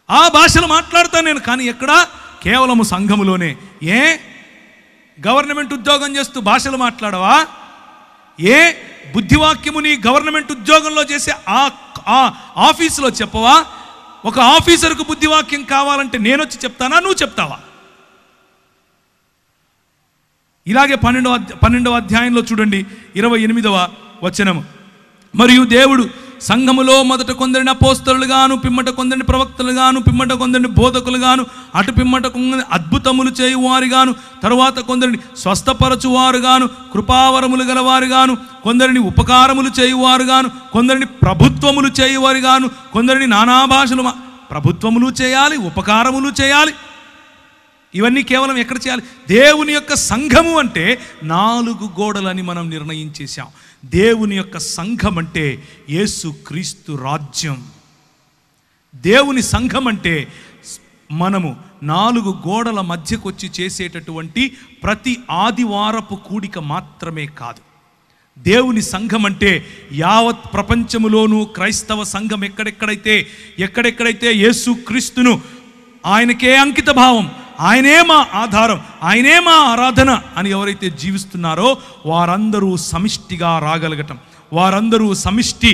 ఆ భాషలు మాట్లాడతాను నేను, కానీ ఎక్కడ? కేవలము సంఘములోనే. గవర్నమెంట్ ఉద్యోగం చేస్తూ భాషలు మాట్లాడవా? బుద్ధివాక్యముని గవర్నమెంట్ ఉద్యోగంలో చేసే ఆ ఆఫీసులో చెప్పవా? ఒక ఆఫీసర్కు బుద్ధివాక్యం కావాలంటే నేను వచ్చి చెప్తానా, నువ్వు చెప్తావా? ఇలాగే 12వ అధ్యాయంలో చూడండి 28వ వచనము, మరియు దేవుడు సంఘములో మొదట కొందరిని అపోస్తలుగాను, పిమ్మట కొందరిని ప్రవక్తలుగాను, పిమ్మట కొందరిని బోధకులుగాను, అటు పిమ్మట కొందరిని అద్భుతములు చేయువారిగాను, తరువాత కొందరిని స్వస్థపరచువారుగాను, కృపావరములు గలవారుగాను, కొందరిని ఉపకారములు చేయువారుగాను, కొందరిని ప్రభుత్వములు చేయువారుగాను, కొందరిని నానా భాషలు. ప్రభుత్వములు చేయాలి, ఉపకారములు చేయాలి. ఇవన్నీ కేవలం ఎక్కడ చేయాలి? దేవుని యొక్క సంఘము అంటే 4 గోడలని మనం నిర్ణయించేశాం. దేవుని యొక్క సంఘం అంటే యేసు క్రీస్తు రాజ్యం. దేవుని సంఘం అంటే మనము 4 గోడల మధ్యకు వచ్చి చేసేటటువంటి ప్రతి ఆదివారపు కూడిక మాత్రమే కాదు. దేవుని సంఘం అంటే యావత్ ప్రపంచములోనూ క్రైస్తవ సంఘం ఎక్కడెక్కడైతే యేసు క్రీస్తును, ఆయనకే అంకిత భావం, ఆయనే మా ఆధారం, ఆయనే మా ఆరాధన అని ఎవరైతే జీవిస్తున్నారో వారందరూ సమిష్టిగా రాగలగటం, వారందరూ సమిష్టి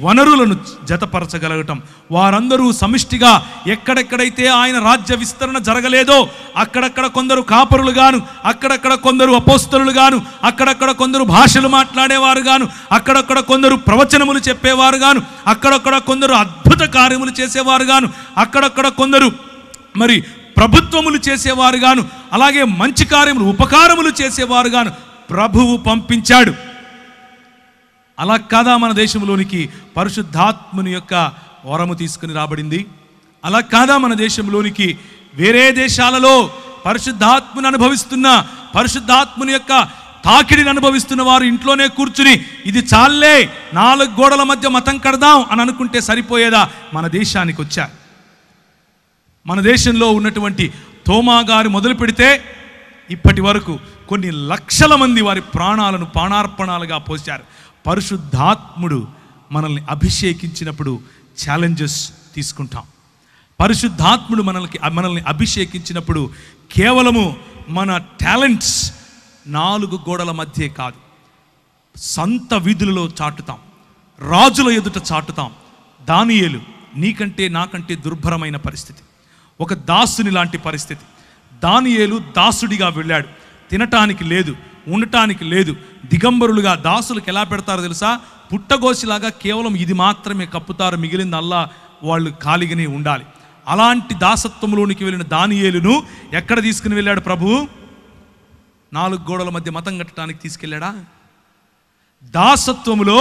వనరులను జతపరచగలగటం, వారందరూ సమిష్టిగా ఎక్కడెక్కడైతే ఆయన రాజ్య విస్తరణ జరగలేదో అక్కడక్కడ కొందరు కాపరులుగాను, అక్కడక్కడ కొందరు అపోస్తలులుగాను, అక్కడక్కడ కొందరు భాషలు మాట్లాడేవారు గాను, అక్కడక్కడ కొందరు ప్రవచనములు చెప్పేవారు గాను, అక్కడక్కడ కొందరు అద్భుత కార్యములు చేసేవారు గాను, అక్కడక్కడ కొందరు మరి ప్రభుత్వములు చేసేవారు గాను, అలాగే మంచి కార్యములు ఉపకారములు చేసేవారు గాను ప్రభువు పంపించాడు. అలా కాదా మన దేశంలోనికి పరిశుద్ధాత్ముని యొక్క వరము తీసుకుని రాబడింది? అలా కాదా మన దేశంలోనికి వేరే దేశాలలో పరిశుద్ధాత్ముని అనుభవిస్తున్న, పరిశుద్ధాత్ముని యొక్క తాకిడిని అనుభవిస్తున్న వారు ఇంట్లోనే కూర్చుని ఇది చాలే 4 గోడల మధ్య మతం కడదాం అని అనుకుంటే సరిపోయేదా? మన దేశానికి వచ్చారు. మన దేశంలో ఉన్నటువంటి తోమా గారు మొదలు పెడితే ఇప్పటి వరకు కొన్ని లక్షల మంది వారి ప్రాణాలను ప్రాణార్పణాలుగా పోశారు. పరిశుద్ధాత్ముడు మనల్ని అభిషేకించినప్పుడు ఛాలెంజెస్ తీసుకుంటాం. పరిశుద్ధాత్ముడు మనల్ని అభిషేకించినప్పుడు కేవలము మన టాలెంట్స్ 4 గోడల మధ్య కాదు, సంత వీధులలో చాటుతాం, రాజుల ఎదుట చాటుతాం. దానియేలు నీకంటే నాకంటే దుర్భరమైన పరిస్థితి, ఒక దాసుని లాంటి పరిస్థితి. దానియేలు దాసుడిగా వెళ్ళాడు. తినటానికి లేదు, ఉండటానికి లేదు. దిగంబరులుగా దాసులకు ఎలా పెడతారో తెలుసా? పుట్టగోసిలాగా కేవలం ఇది మాత్రమే కప్పుతారు, మిగిలిందల్లా వాళ్ళు ఖాళీగానే ఉండాలి. అలాంటి దాసత్వంలోనికి వెళ్ళిన దానియేలును ఎక్కడ తీసుకుని వెళ్ళాడు ప్రభువు? 4 గోడల మధ్య మతం కట్టడానికి తీసుకెళ్ళాడా? దాసత్వములో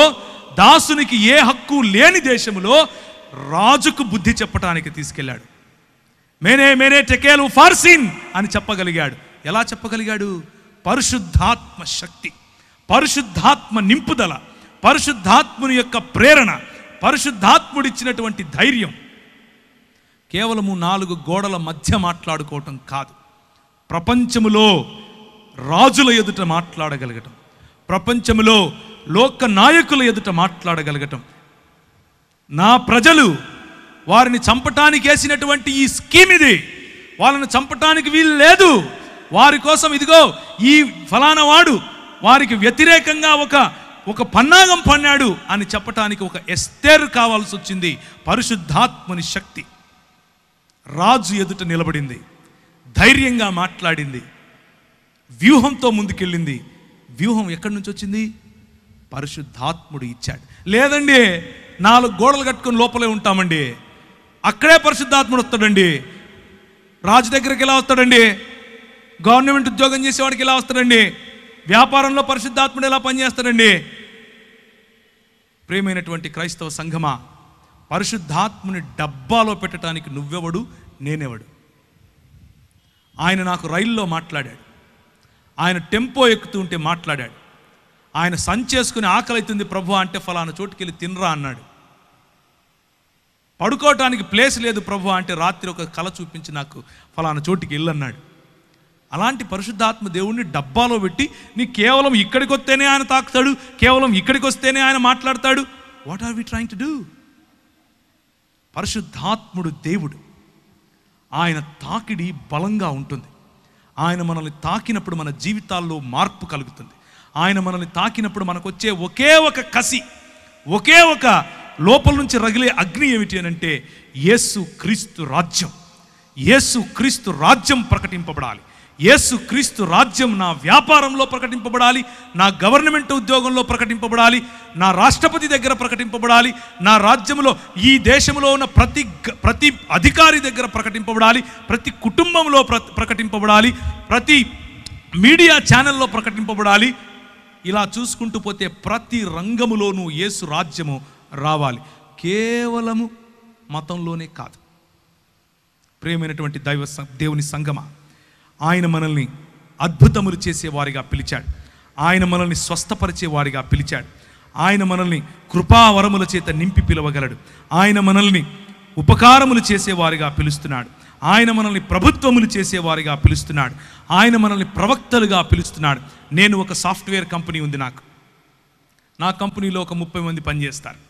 దాసునికి ఏ హక్కు లేని దేశములో రాజుకు బుద్ధి చెప్పటానికి తీసుకెళ్ళాడు. మేనే టెకేలు ఫార్సిన్ అని చెప్పగలిగాడు. ఎలా చెప్పగలిగాడు? పరిశుద్ధాత్మ శక్తి, పరిశుద్ధాత్మ నింపుదల, పరిశుద్ధాత్ముని యొక్క ప్రేరణ, పరిశుద్ధాత్ముడిచ్చినటువంటి ధైర్యం. కేవలము 4 గోడల మధ్య మాట్లాడుకోవటం కాదు, ప్రపంచములో రాజుల ఎదుట మాట్లాడగలగటం, ప్రపంచములో లోక నాయకుల ఎదుట మాట్లాడగలగటం. నా ప్రజలు వారిని చంపటానికి వేసినటువంటి ఈ స్కీమ్ ఇది, వాళ్ళని చంపటానికి వీలు లేదు, వారి కోసం ఇదిగో ఈ ఫలానా వాడు వారికి వ్యతిరేకంగా ఒక పన్నాగం పన్నాడు అని చెప్పటానికి ఒక ఎస్తేర్ కావాల్సి వచ్చింది. పరిశుద్ధాత్మని శక్తి రాజు ఎదుట నిలబడింది, ధైర్యంగా మాట్లాడింది, వ్యూహంతో ముందుకెళ్ళింది. వ్యూహం ఎక్కడి నుంచి వచ్చింది? పరిశుద్ధాత్ముడు ఇచ్చాడు. లేదండి 4 గోడలు కట్టుకొని లోపలే ఉంటామండి, అక్కడే పరిశుద్ధాత్ముడు వస్తాడండి. రాజు దగ్గరికి ఎలా వస్తాడండి? గవర్నమెంట్ ఉద్యోగం చేసేవాడికి ఎలా వస్తాడండి? వ్యాపారంలో పరిశుద్ధాత్ముడు ఎలా పనిచేస్తాడండి? ప్రియమైనటువంటి క్రైస్తవ సంఘమా, పరిశుద్ధాత్ముని డబ్బాలో పెట్టడానికి నువ్వెవడు, నేనెవడు? ఆయన నాకు రైల్లో మాట్లాడాడు, ఆయన టెంపో ఎక్కుతూ ఉంటే మాట్లాడాడు, ఆయన సంచేసుకుని ఆకలి అవుతుంది ప్రభు అంటే ఫలానా చోటుకెళ్ళి తినరా అన్నాడు. పడుకోవటానికి ప్లేస్ లేదు ప్రభు అంటే రాత్రి ఒక కళ చూపించి నాకు ఫలానా చోటుకి వెళ్ళన్నాడు. అలాంటి పరిశుద్ధాత్మ దేవుణ్ణి డబ్బాలో పెట్టి నీ కేవలం ఇక్కడికి వస్తేనే ఆయన తాకుతాడు, కేవలం ఇక్కడికి వస్తేనే ఆయన మాట్లాడతాడు. What are we trying to do? పరిశుద్ధాత్ముడు దేవుడు, ఆయన తాకిడి బలంగా ఉంటుంది. ఆయన మనల్ని తాకినప్పుడు మన జీవితాల్లో మార్పు కలుగుతుంది. ఆయన మనల్ని తాకినప్పుడు మనకు వచ్చే ఒకే ఒక కసి, ఒకే ఒక లోపల నుంచి రగిలే అగ్ని ఏమిటి అని అంటే యేసు క్రీస్తు రాజ్యం. యేసు క్రీస్తు రాజ్యం ప్రకటింపబడాలి. యేసు క్రీస్తు రాజ్యం నా వ్యాపారంలో ప్రకటింపబడాలి, నా గవర్నమెంట్ ఉద్యోగంలో ప్రకటింపబడాలి, నా రాష్ట్రపతి దగ్గర ప్రకటింపబడాలి, నా రాజ్యంలో ఈ దేశంలో ఉన్న ప్రతి అధికారి దగ్గర ప్రకటింపబడాలి, ప్రతి కుటుంబంలో ప్రకటింపబడాలి, ప్రతి మీడియా ఛానల్లో ప్రకటింపబడాలి. ఇలా చూసుకుంటూ పోతే ప్రతి రంగములోనూ యేసు రాజ్యము రావాలి. కేవలము మతంలోనే కాదు. ప్రియమైనటువంటి దేవుని సంగమా, ఆయన మనల్ని అద్భుతములు చేసేవారిగా పిలిచాడు. ఆయన మనల్ని స్వస్థపరిచేవారిగా పిలిచాడు. ఆయన మనల్ని కృపావరముల చేత నింపి పిలవగలడు. ఆయన మనల్ని ఉపకారములు చేసేవారిగా పిలుస్తున్నాడు. ఆయన మనల్ని ప్రభుత్వములు చేసేవారిగా పిలుస్తున్నాడు. ఆయన మనల్ని ప్రవక్తలుగా పిలుస్తున్నాడు. నేను ఒక సాఫ్ట్వేర్ కంపెనీ ఉంది నాకు. నా కంపెనీలో ఒక 30 మంది పనిచేస్తారు.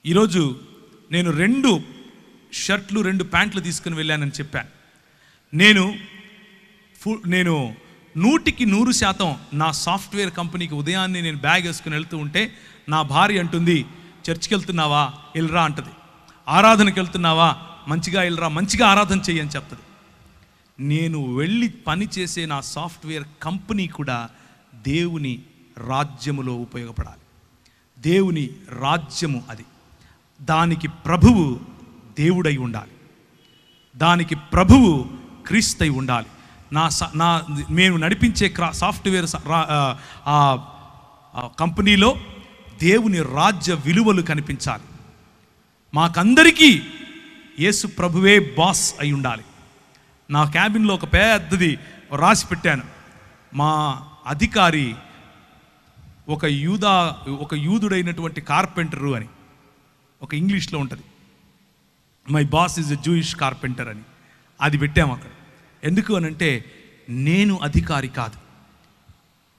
ఈరోజు నేను 2 షర్ట్లు 2 ప్యాంట్లు తీసుకుని వెళ్ళానని చెప్పాను. నేను 100% నా సాఫ్ట్వేర్ కంపెనీకి ఉదయాన్నే నేను బ్యాగ్ వేసుకుని వెళ్తూ ఉంటే నా భార్య అంటుంది, చర్చికి వెళ్తున్నావా, వెళ్ళరా అంటది. ఆరాధనకి వెళ్తున్నావా, మంచిగా వెళ్ళరా, మంచిగా ఆరాధన చెయ్యని చెప్తుంది. నేను వెళ్ళి పని చేసే నా సాఫ్ట్వేర్ కంపెనీ కూడా దేవుని రాజ్యములో ఉపయోగపడాలి. దేవుని రాజ్యము అది. దానికి ప్రభువు దేవుడై ఉండాలి, దానికి ప్రభువు క్రీస్తై ఉండాలి. మేము నడిపించే సాఫ్ట్వేర్ కంపెనీలో దేవుని రాజ్య విలువలు కనిపించాలి. మాకందరికీ యేసు ప్రభువే బాస్ అయి ఉండాలి. నా క్యాబిన్లో ఒక పెద్దది రాసి పెట్టాను, మా అధికారి ఒక యూదుడైనటువంటి కార్పెంటరు అని. ఒక ఇంగ్లీష్లో ఉంటుంది, my boss is a Jewish carpenter అని. అది పెట్టాము అక్కడ. ఎందుకు అని అంటే నేను అధికారి కాదు,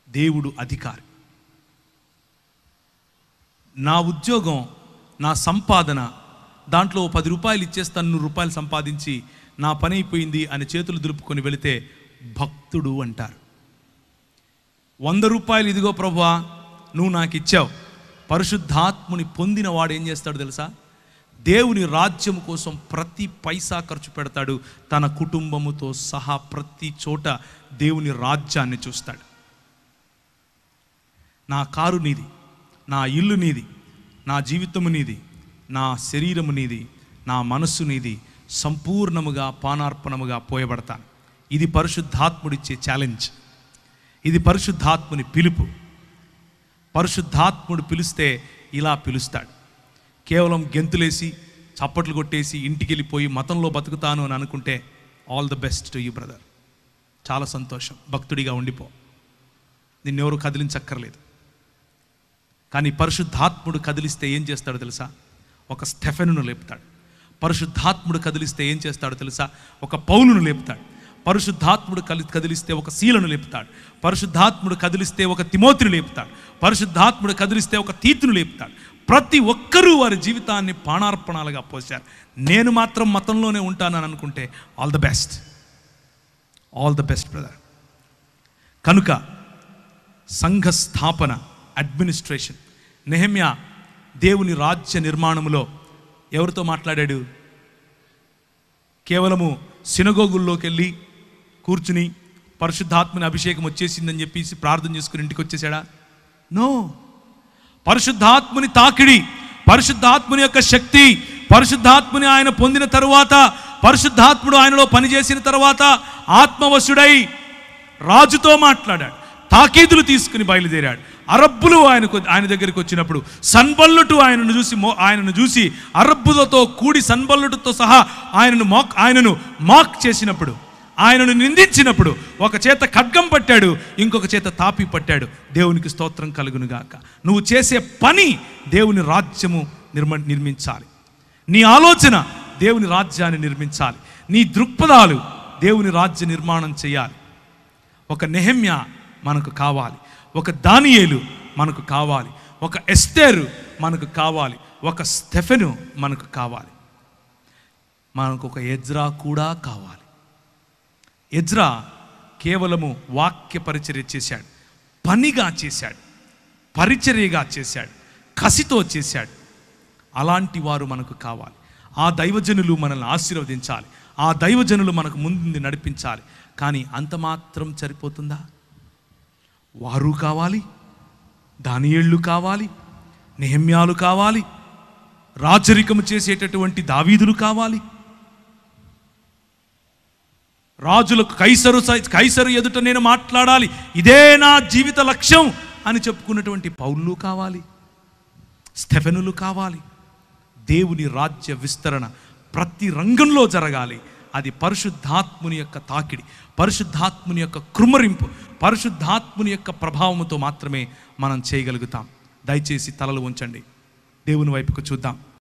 దేవుడు అధికారి. నా ఉద్యోగం, నా సంపాదన, దాంట్లో 10 రూపాయలు ఇచ్చేస్తాను, 100 రూపాయలు సంపాదించి నా పని అయిపోయింది అని చేతులు దులుపుకొని వెళితే భక్తుడు అంటారు. 100 రూపాయలు ఇదిగో ప్రభువా నువ్వు నాకు ఇచ్చావు. పరిశుద్ధాత్ముని పొందిన వాడు ఏం చేస్తాడు తెలుసా? దేవుని రాజ్యం కోసం ప్రతి పైసా ఖర్చు పెడతాడు. తన కుటుంబముతో సహా ప్రతి చోట దేవుని రాజ్యాన్ని చూస్తాడు. నా కారు నీది, నా ఇల్లు నీది, నా జీవితము నీది, నా శరీరము నీది, నా మనస్సు నీది, సంపూర్ణముగా పానార్పణముగా పోయబడతాను. ఇది పరిశుద్ధాత్ముడిచ్చే ఛాలెంజ్. ఇది పరిశుద్ధాత్ముని పిలుపు. పరిశుద్ధాత్ముడు పిలిస్తే ఇలా పిలుస్తాడు. కేవలం గెంతులేసి చప్పట్లు కొట్టేసి ఇంటికి వెళ్ళిపోయి మతంలో బతుకుతాను అని అనుకుంటే all the best to you brother, చాలా సంతోషం, భక్తుడిగా ఉండిపో, నిన్నెవరు కదిలించక్కర్లేదు. కానీ పరిశుద్ధాత్ముడు కదిలిస్తే ఏం చేస్తాడో తెలుసా? ఒక స్టెఫెనును లేపుతాడు. పరిశుద్ధాత్ముడు కదిలిస్తే ఏం చేస్తాడో తెలుసా? ఒక పౌలును లేపుతాడు. పరిశుద్ధాత్ముడు కదిలిస్తే ఒక శీలను లేపుతాడు. పరిశుద్ధాత్ముడు కదిలిస్తే ఒక తిమోతిని లేపుతాడు. పరిశుద్ధాత్ముడు కదిలిస్తే ఒక తీతును లేపుతాడు. ప్రతి ఒక్కరూ వారి జీవితాన్ని పానార్పణాలుగా పోశారు. నేను మాత్రం మతంలోనే ఉంటానని అనుకుంటే all the best, all the best brother. కనుక సంఘ స్థాపన, అడ్మినిస్ట్రేషన్, నెహెమ్యా దేవుని రాజ్య నిర్మాణములో ఎవరితో మాట్లాడాడు? కేవలము సినగోగుల్లోకి వెళ్ళి కూర్చుని పరిశుద్ధాత్మని అభిషేకం వచ్చేసిందని చెప్పేసి ప్రార్థన చేసుకుని ఇంటికి వచ్చేసాడా? నో. పరిశుద్ధాత్ముని తాకిడి, పరిశుద్ధాత్ముని యొక్క శక్తి, పరిశుద్ధాత్ముని ఆయన పొందిన తరువాత, పరిశుద్ధాత్ముడు ఆయనలో పనిచేసిన తర్వాత ఆత్మవశుడై రాజుతో మాట్లాడాడు. తాకీదులు తీసుకుని బయలుదేరాడు. అరబ్బులు ఆయన దగ్గరికి వచ్చినప్పుడు సన్బల్లుటు ఆయనను చూసి అరబ్బులతో కూడి సన్బల్లుటుతో సహా ఆయనను మాక్ చేసినప్పుడు, ఆయనను నిందించినప్పుడు ఒక చేత ఖడ్గం పట్టాడు, ఇంకొక చేత తాపి పట్టాడు. దేవునికి స్తోత్రం కలుగునుగాక. నువ్వు చేసే పని దేవుని రాజ్యము నిర్మించాలి. నీ ఆలోచన దేవుని రాజ్యాన్ని నిర్మించాలి. నీ దృక్పథాలు దేవుని రాజ్య నిర్మాణం చేయాలి. ఒక నెహెమ్యా మనకు కావాలి, ఒక దానియేలు మనకు కావాలి, ఒక ఎస్తేరు మనకు కావాలి, ఒక స్టెఫెను మనకు కావాలి, మనకు ఒక ఎజ్రా కూడా కావాలి. ఎజ్రా కేవలము వాక్య పరిచర్య చేశాడు, పనిగా చేశాడు, పరిచర్యగా చేశాడు, కసితో చేశాడు. అలాంటి వారు మనకు కావాలి. ఆ దైవజనులు మనల్ని ఆశీర్వదించాలి, ఆ దైవజనులు మనకు ముందు నడిపించాలి. కానీ అంత మాత్రం సరిపోతుందా? వారు కావాలి, దానియేళ్ళు కావాలి, నెహెమ్యాలు కావాలి, రాజరికము చేసేటటువంటి దావీదులు కావాలి, రాజులకు కైసరు ఎదుట నేను మాట్లాడాలి, ఇదే నా జీవిత లక్ష్యం అని చెప్పుకున్నటువంటి పౌలు కావాలి, స్టెఫెనులు కావాలి. దేవుని రాజ్య విస్తరణ ప్రతి రంగంలో జరగాలి. అది పరిశుద్ధాత్ముని యొక్క తాకిడి, పరిశుద్ధాత్ముని యొక్క కృమ్మరింపు, పరిశుద్ధాత్ముని యొక్క ప్రభావంతో మాత్రమే మనం చేయగలుగుతాం. దయచేసి తలలు ఉంచండి, దేవుని వైపుకు చూద్దాం.